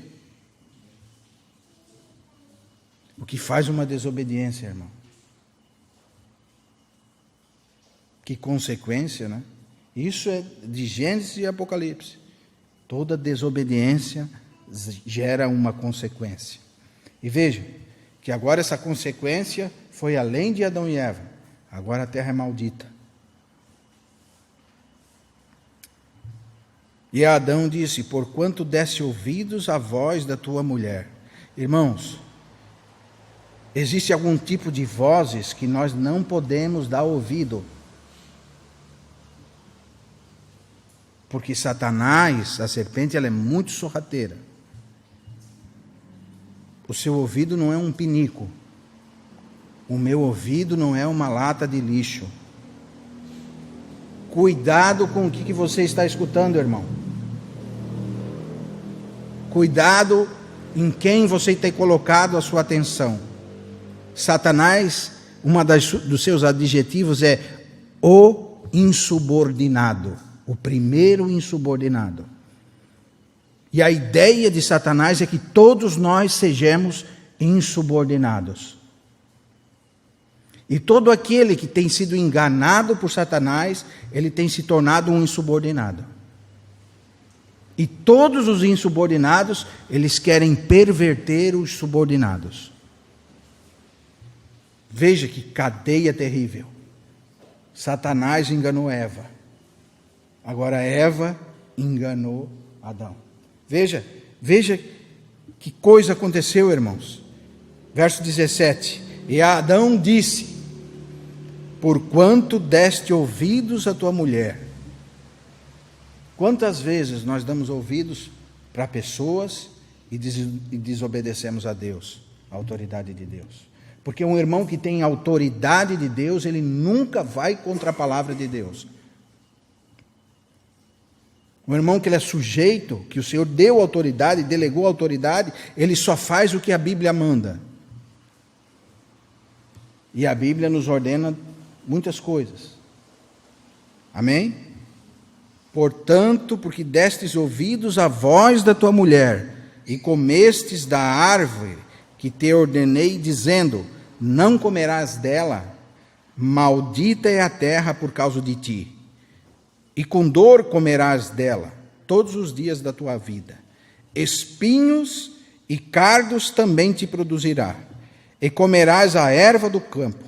o que faz uma desobediência, irmão. Que consequência, né? Isso é de Gênesis e Apocalipse. Toda desobediência gera uma consequência. E veja, que agora essa consequência foi além de Adão e Eva. Agora a terra é maldita. E Adão disse: porquanto deste ouvidos à voz da tua mulher. Irmãos, existe algum tipo de vozes que nós não podemos dar ouvido. Porque Satanás, a serpente, ela é muito sorrateira. O seu ouvido não é um pinico. O meu ouvido não é uma lata de lixo. Cuidado com o que você está escutando, irmão. Cuidado em quem você tem colocado a sua atenção. Satanás, dos seus adjetivos é o insubordinado. O primeiro insubordinado. E a ideia de Satanás é que todos nós sejamos insubordinados. E todo aquele que tem sido enganado por Satanás, ele tem se tornado um insubordinado. E todos os insubordinados, eles querem perverter os subordinados. Veja que cadeia terrível. Satanás enganou Eva. Agora Eva enganou Adão. Veja que coisa aconteceu, irmãos. Verso 17. E Adão disse: porquanto deste ouvidos à tua mulher. Quantas vezes nós damos ouvidos para pessoas e desobedecemos a Deus, a autoridade de Deus? Porque um irmão que tem autoridade de Deus, ele nunca vai contra a palavra de Deus. Um irmão que ele é sujeito, que o Senhor deu autoridade, delegou autoridade, ele só faz o que a Bíblia manda. E a Bíblia nos ordena muitas coisas. Amém? Portanto, porque destes ouvidos à voz da tua mulher, e comestes da árvore que te ordenei, dizendo: não comerás dela, maldita é a terra por causa de ti. E com dor comerás dela todos os dias da tua vida. Espinhos e cardos também te produzirá. E comerás a erva do campo.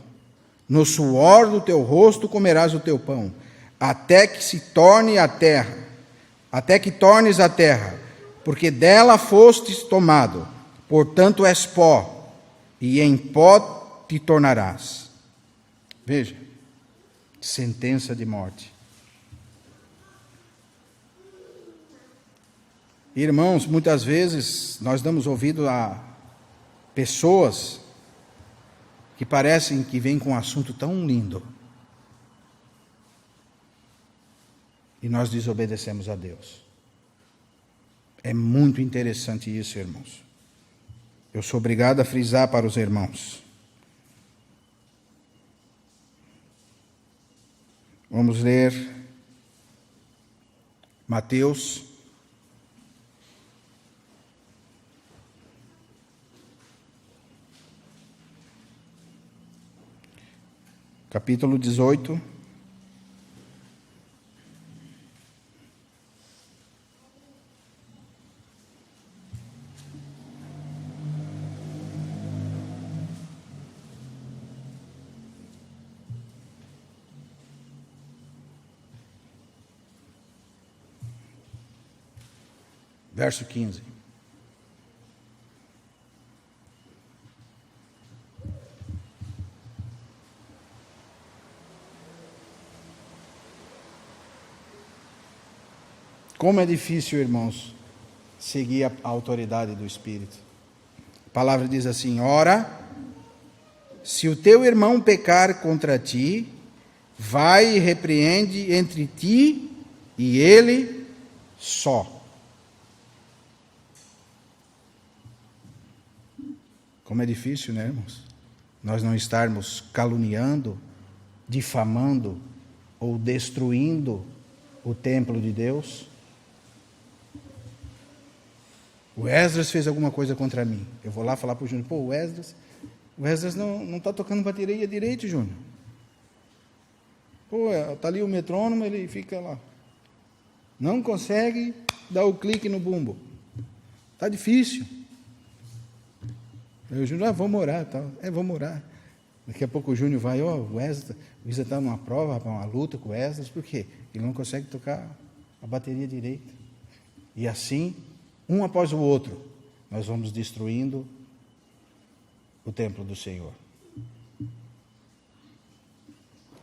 No suor do teu rosto comerás o teu pão, até que se torne a terra, até que tornes a terra, porque dela fostes tomado. Portanto és pó, e em pó te tornarás. Veja, sentença de morte. Irmãos, muitas vezes nós damos ouvido a pessoas que parecem que vêm com um assunto tão lindo e nós desobedecemos a Deus. É muito interessante isso, irmãos. Eu sou obrigado a frisar para os irmãos. Vamos ler Mateus capítulo 18. Verso 15. Como é difícil, irmãos, seguir a autoridade do Espírito. A palavra diz assim: ora, se o teu irmão pecar contra ti, vai e repreende entre ti e ele só. Como é difícil, né, irmãos? Nós não estarmos caluniando, difamando ou destruindo o templo de Deus. O Esdras fez alguma coisa contra mim. Eu vou lá falar para o Júnior: pô, o Esdras não está tocando bateria direito, Júnior. Pô, está ali o metrônomo, ele fica lá. Não consegue dar o clique no bumbo. Está difícil. Eu, Júnior, vamos orar, tal. Vamos orar. Daqui a pouco o Júnior vai: o Esdras está numa prova, uma luta com o Esdras, por quê? Ele não consegue tocar a bateria direito. E assim, um após o outro, nós vamos destruindo o templo do Senhor.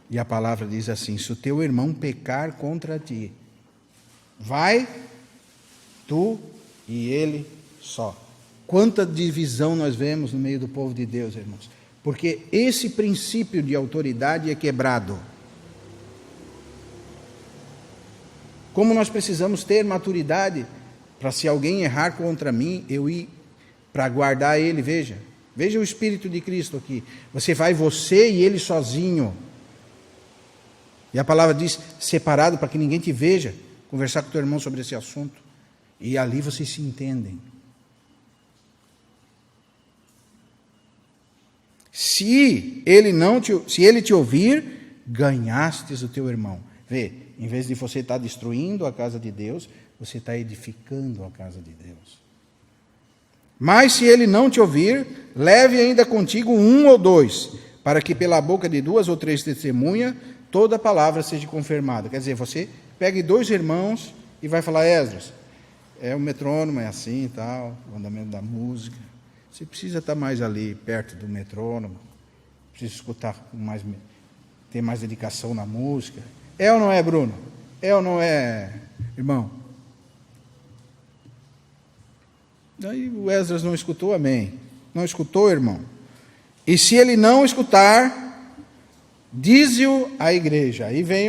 E a palavra diz assim: se o teu irmão pecar contra ti, vai tu e ele só. Quanta divisão nós vemos no meio do povo de Deus, irmãos. Porque esse princípio de autoridade é quebrado. Como nós precisamos ter maturidade para, se alguém errar contra mim, eu ir para guardar ele. Veja o Espírito de Cristo aqui. Você e ele sozinho. E a palavra diz: separado, para que ninguém te veja, conversar com teu irmão sobre esse assunto. E ali vocês se entendem. Se ele te ouvir, ganhastes o teu irmão. Vê, em vez de você estar destruindo a casa de Deus, você está edificando a casa de Deus. Mas se ele não te ouvir, leve ainda contigo 1 ou 2, para que pela boca de 2 ou 3 testemunhas, toda palavra seja confirmada. Quer dizer, você pegue 2 irmãos e vai falar: Esdras, o metrônomo é assim e tal, o andamento da música. Você precisa estar mais ali, perto do metrônomo, precisa escutar ter mais dedicação na música. É ou não é, Bruno? É ou não é, irmão? Daí o Esdras não escutou, amém. Não escutou, irmão. E se ele não escutar, dize-o à igreja. Aí vem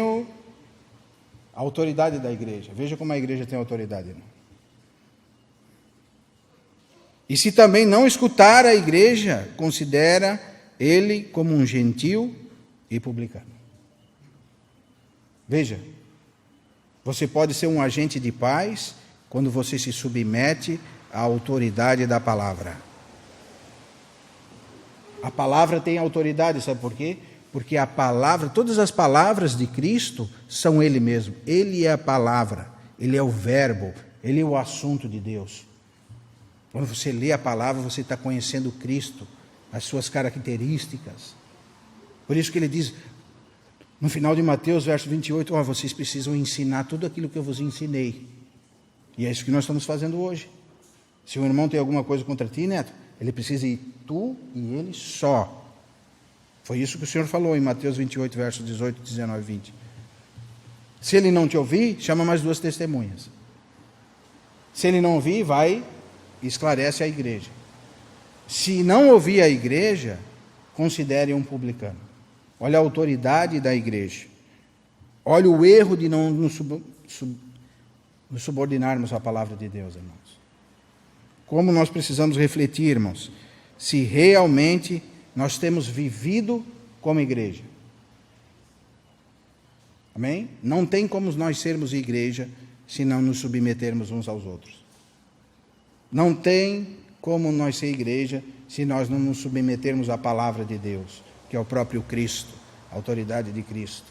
a autoridade da igreja. Veja como a igreja tem autoridade, irmão. E se também não escutar a igreja, considera ele como um gentil e publicano. Veja, você pode ser um agente de paz quando você se submete à autoridade da palavra. A palavra tem autoridade, sabe por quê? Porque a palavra, todas as palavras de Cristo são Ele mesmo. Ele é a palavra, Ele é o verbo, Ele é o assunto de Deus. Quando você lê a palavra, você está conhecendo Cristo, as suas características. Por isso que ele diz, no final de Mateus, verso 28, vocês precisam ensinar tudo aquilo que eu vos ensinei. E é isso que nós estamos fazendo hoje. Se o irmão tem alguma coisa contra ti, Neto, ele precisa ir tu e ele só. Foi isso que o Senhor falou em Mateus 28, versos 18, 19 e 20. Se ele não te ouvir, chama mais 2 testemunhas. Se ele não ouvir, vai e esclarece a igreja. Se não ouvir a igreja, considere um publicano. Olha a autoridade da igreja. Olha o erro de não nos subordinarmos à palavra de Deus, irmãos. Como nós precisamos refletir, irmãos, se realmente nós temos vivido como igreja. Amém? Não tem como nós sermos igreja se não nos submetermos uns aos outros. Não tem como nós ser igreja se nós não nos submetermos à palavra de Deus, que é o próprio Cristo, a autoridade de Cristo.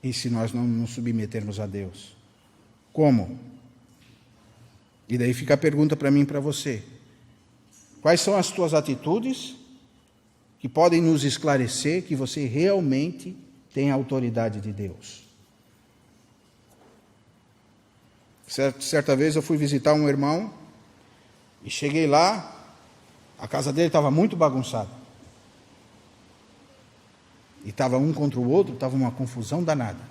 E se nós não nos submetermos a Deus? Como? E daí fica a pergunta para mim e para você. Quais são as tuas atitudes que podem nos esclarecer que você realmente tem a autoridade de Deus? Certa vez eu fui visitar um irmão e cheguei lá, a casa dele estava muito bagunçada. E estava um contra o outro, estava uma confusão danada.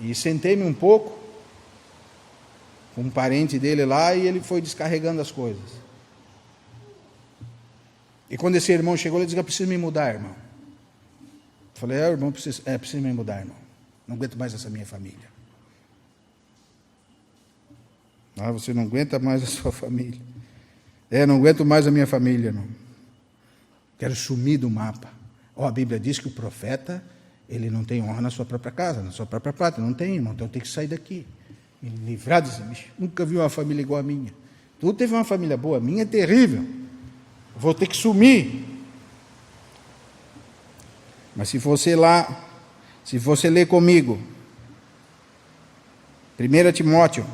E sentei-me um pouco com um parente dele lá e ele foi descarregando as coisas. E quando esse irmão chegou, ele disse: eu preciso me mudar, irmão. Eu falei: irmão, preciso me mudar, irmão. Não aguento mais essa minha família. Você não aguenta mais a sua família. Não aguento mais a minha família, irmão. Quero sumir do mapa. A Bíblia diz que o profeta, ele não tem honra na sua própria casa, na sua própria pátria. Não tem, irmão. Então eu tenho que sair daqui. Me livrar desse bicho. Nunca vi uma família igual a minha. Tu teve uma família boa, a minha é terrível. Vou ter que sumir. Mas se você ler comigo, 1 Timóteo,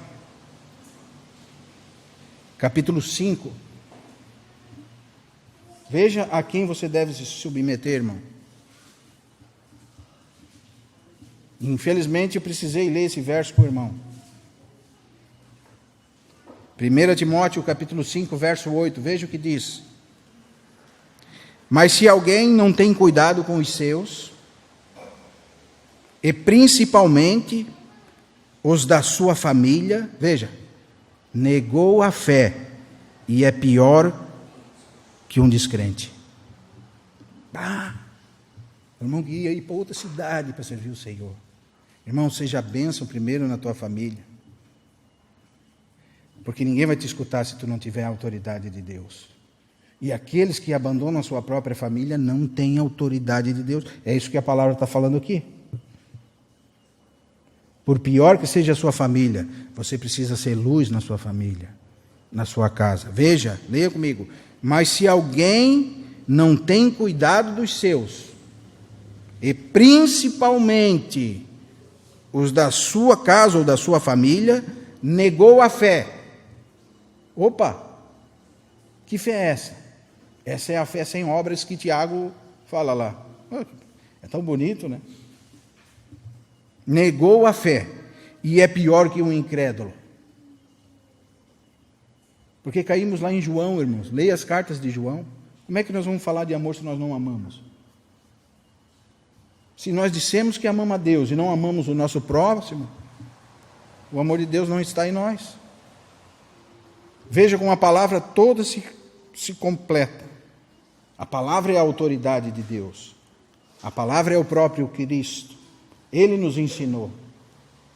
capítulo 5, veja a quem você deve se submeter, irmão. Infelizmente eu precisei ler esse verso com o irmão. 1 Timóteo, capítulo 5, verso 8, veja o que diz. Mas se alguém não tem cuidado com os seus, e principalmente os da sua família, veja, negou a fé e é pior que um descrente. O irmão que ia ir para outra cidade para servir o Senhor. Irmão, seja bênção primeiro na tua família. Porque ninguém vai te escutar se tu não tiver a autoridade de Deus. E aqueles que abandonam a sua própria família não têm autoridade de Deus. É isso que a palavra está falando aqui. Por pior que seja a sua família, você precisa ser luz na sua família, na sua casa. Veja, leia comigo. Mas se alguém não tem cuidado dos seus, e principalmente os da sua casa ou da sua família, negou a fé. Opa! Que fé é essa? Essa é a fé sem obras que Tiago fala lá. É tão bonito, né? Negou a fé. E é pior que um incrédulo. Porque caímos lá em João, irmãos. Leia as cartas de João. Como é que nós vamos falar de amor se nós não amamos? Se nós dissemos que amamos a Deus e não amamos o nosso próximo, o amor de Deus não está em nós. Veja como a palavra toda se completa. A palavra é a autoridade de Deus. A palavra é o próprio Cristo. Ele nos ensinou.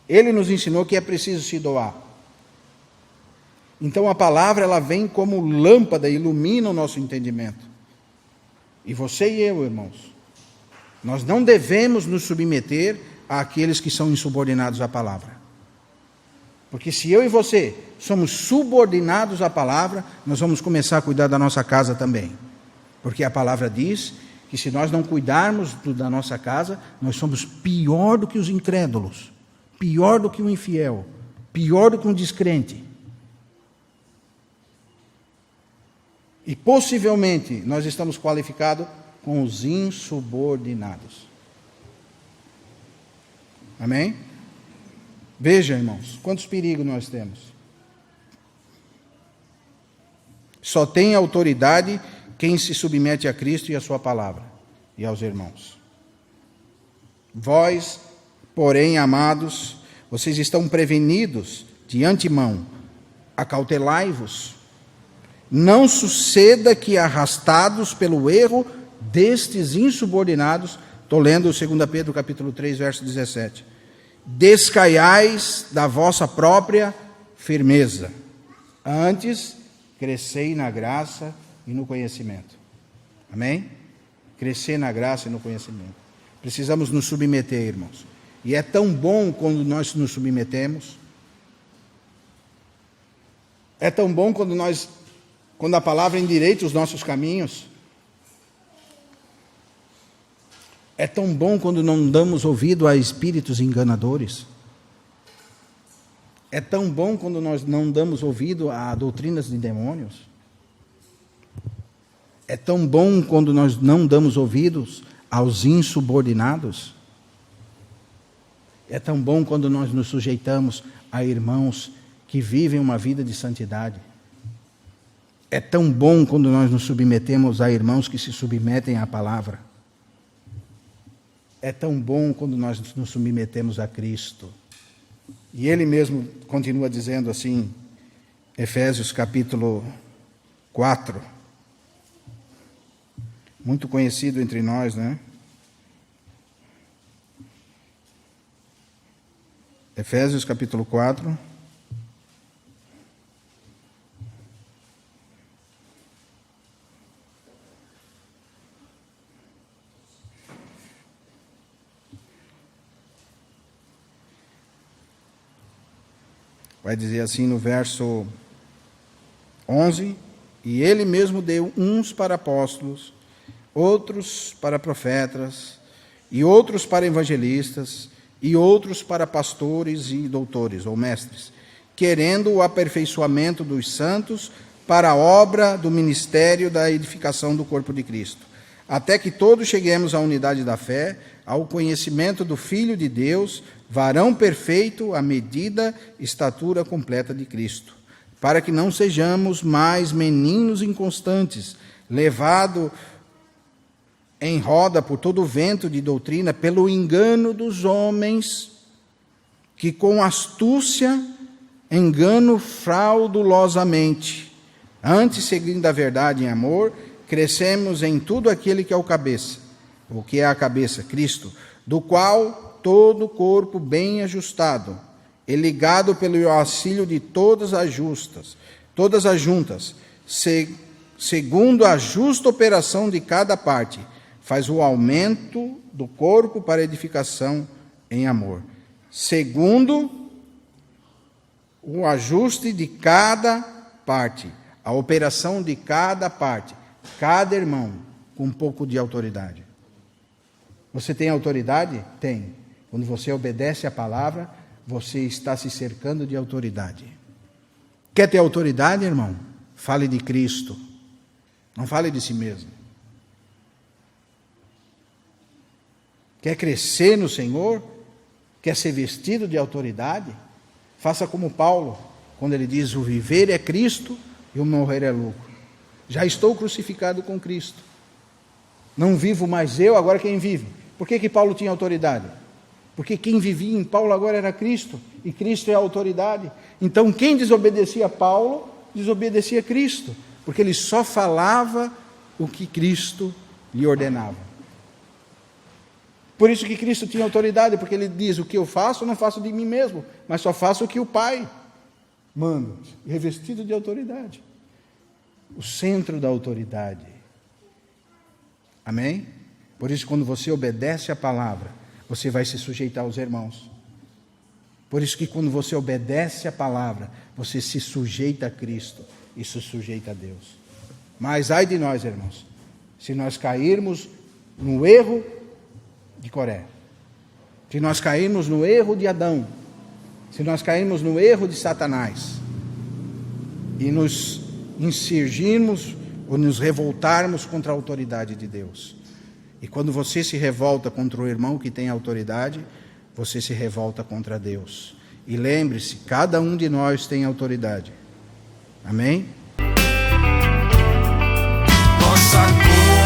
Ele nos ensinou que é preciso se doar. Então a palavra ela vem como lâmpada, ilumina o nosso entendimento. E você e eu, irmãos, nós não devemos nos submeter àqueles que são insubordinados à palavra. Porque se eu e você somos subordinados à palavra, nós vamos começar a cuidar da nossa casa também. Porque a palavra diz que se nós não cuidarmos da nossa casa, nós somos pior do que os incrédulos, pior do que o infiel, pior do que um descrente. E possivelmente nós estamos qualificados com os insubordinados. Amém? Veja, irmãos, quantos perigos nós temos. Só tem autoridade quem se submete a Cristo e a sua palavra, e aos irmãos. Vós, porém, amados, vocês estão prevenidos de antemão, acautelai-vos. Não suceda que, arrastados pelo erro destes insubordinados, estou lendo 2 Pedro capítulo 3, verso 17, descaiais da vossa própria firmeza. Antes, crescei na graça e no conhecimento. Amém? Crescer na graça e no conhecimento. Precisamos nos submeter, irmãos. E é tão bom quando nós nos submetemos. É tão bom quando a palavra endireita os nossos caminhos. É tão bom quando não damos ouvido a espíritos enganadores. É tão bom quando nós não damos ouvido a doutrinas de demônios. É tão bom quando nós não damos ouvidos aos insubordinados. É tão bom quando nós nos sujeitamos a irmãos que vivem uma vida de santidade. É tão bom quando nós nos submetemos a irmãos que se submetem à palavra. É tão bom quando nós nos submetemos a Cristo. E ele mesmo continua dizendo assim, Efésios capítulo 4, muito conhecido entre nós, né? Efésios capítulo 4. Vai dizer assim no verso 11, e ele mesmo deu uns para apóstolos, outros para profetas, e outros para evangelistas, e outros para pastores e doutores, ou mestres, querendo o aperfeiçoamento dos santos para a obra do ministério da edificação do corpo de Cristo, até que todos cheguemos à unidade da fé, ao conhecimento do Filho de Deus, varão perfeito, à medida, estatura completa de Cristo, para que não sejamos mais meninos inconstantes, levados em roda por todo o vento de doutrina, pelo engano dos homens, que com astúcia enganam fraudulosamente. Antes, seguindo a verdade em amor, crescemos em tudo aquele que é o cabeça, o que é a cabeça, Cristo, do qual todo o corpo bem ajustado, e ligado pelo auxílio de todas as juntas, segundo a justa operação de cada parte, faz o aumento do corpo para edificação em amor, segundo o ajuste de cada parte, a operação de cada parte, cada irmão com um pouco de autoridade. Você tem autoridade? Tem. Quando você obedece à palavra, você está se cercando de autoridade. Quer ter autoridade, irmão? Fale de Cristo. Não fale de si mesmo. Quer crescer no Senhor? Quer ser vestido de autoridade? Faça como Paulo, quando ele diz: o viver é Cristo e o morrer é lucro. Já estou crucificado com Cristo. Não vivo mais eu, agora quem vive? Por que Paulo tinha autoridade? Porque quem vivia em Paulo agora era Cristo, e Cristo é a autoridade. Então quem desobedecia a Paulo, desobedecia a Cristo, porque ele só falava o que Cristo lhe ordenava. Por isso que Cristo tinha autoridade, porque ele diz: o que eu faço, não faço de mim mesmo, mas só faço o que o Pai manda, revestido de autoridade. O centro da autoridade. Amém? Por isso, quando você obedece à palavra, você vai se sujeitar aos irmãos. Por isso que quando você obedece à palavra, você se sujeita a Cristo e se sujeita a Deus. Mas ai de nós, irmãos, se nós cairmos no erro de Coré, se nós cairmos no erro de Adão, se nós cairmos no erro de Satanás e nos insurgirmos ou nos revoltarmos contra a autoridade de Deus. E quando você se revolta contra o irmão que tem autoridade, você se revolta contra Deus. E lembre-se, cada um de nós tem autoridade. Amém? Nossa cor.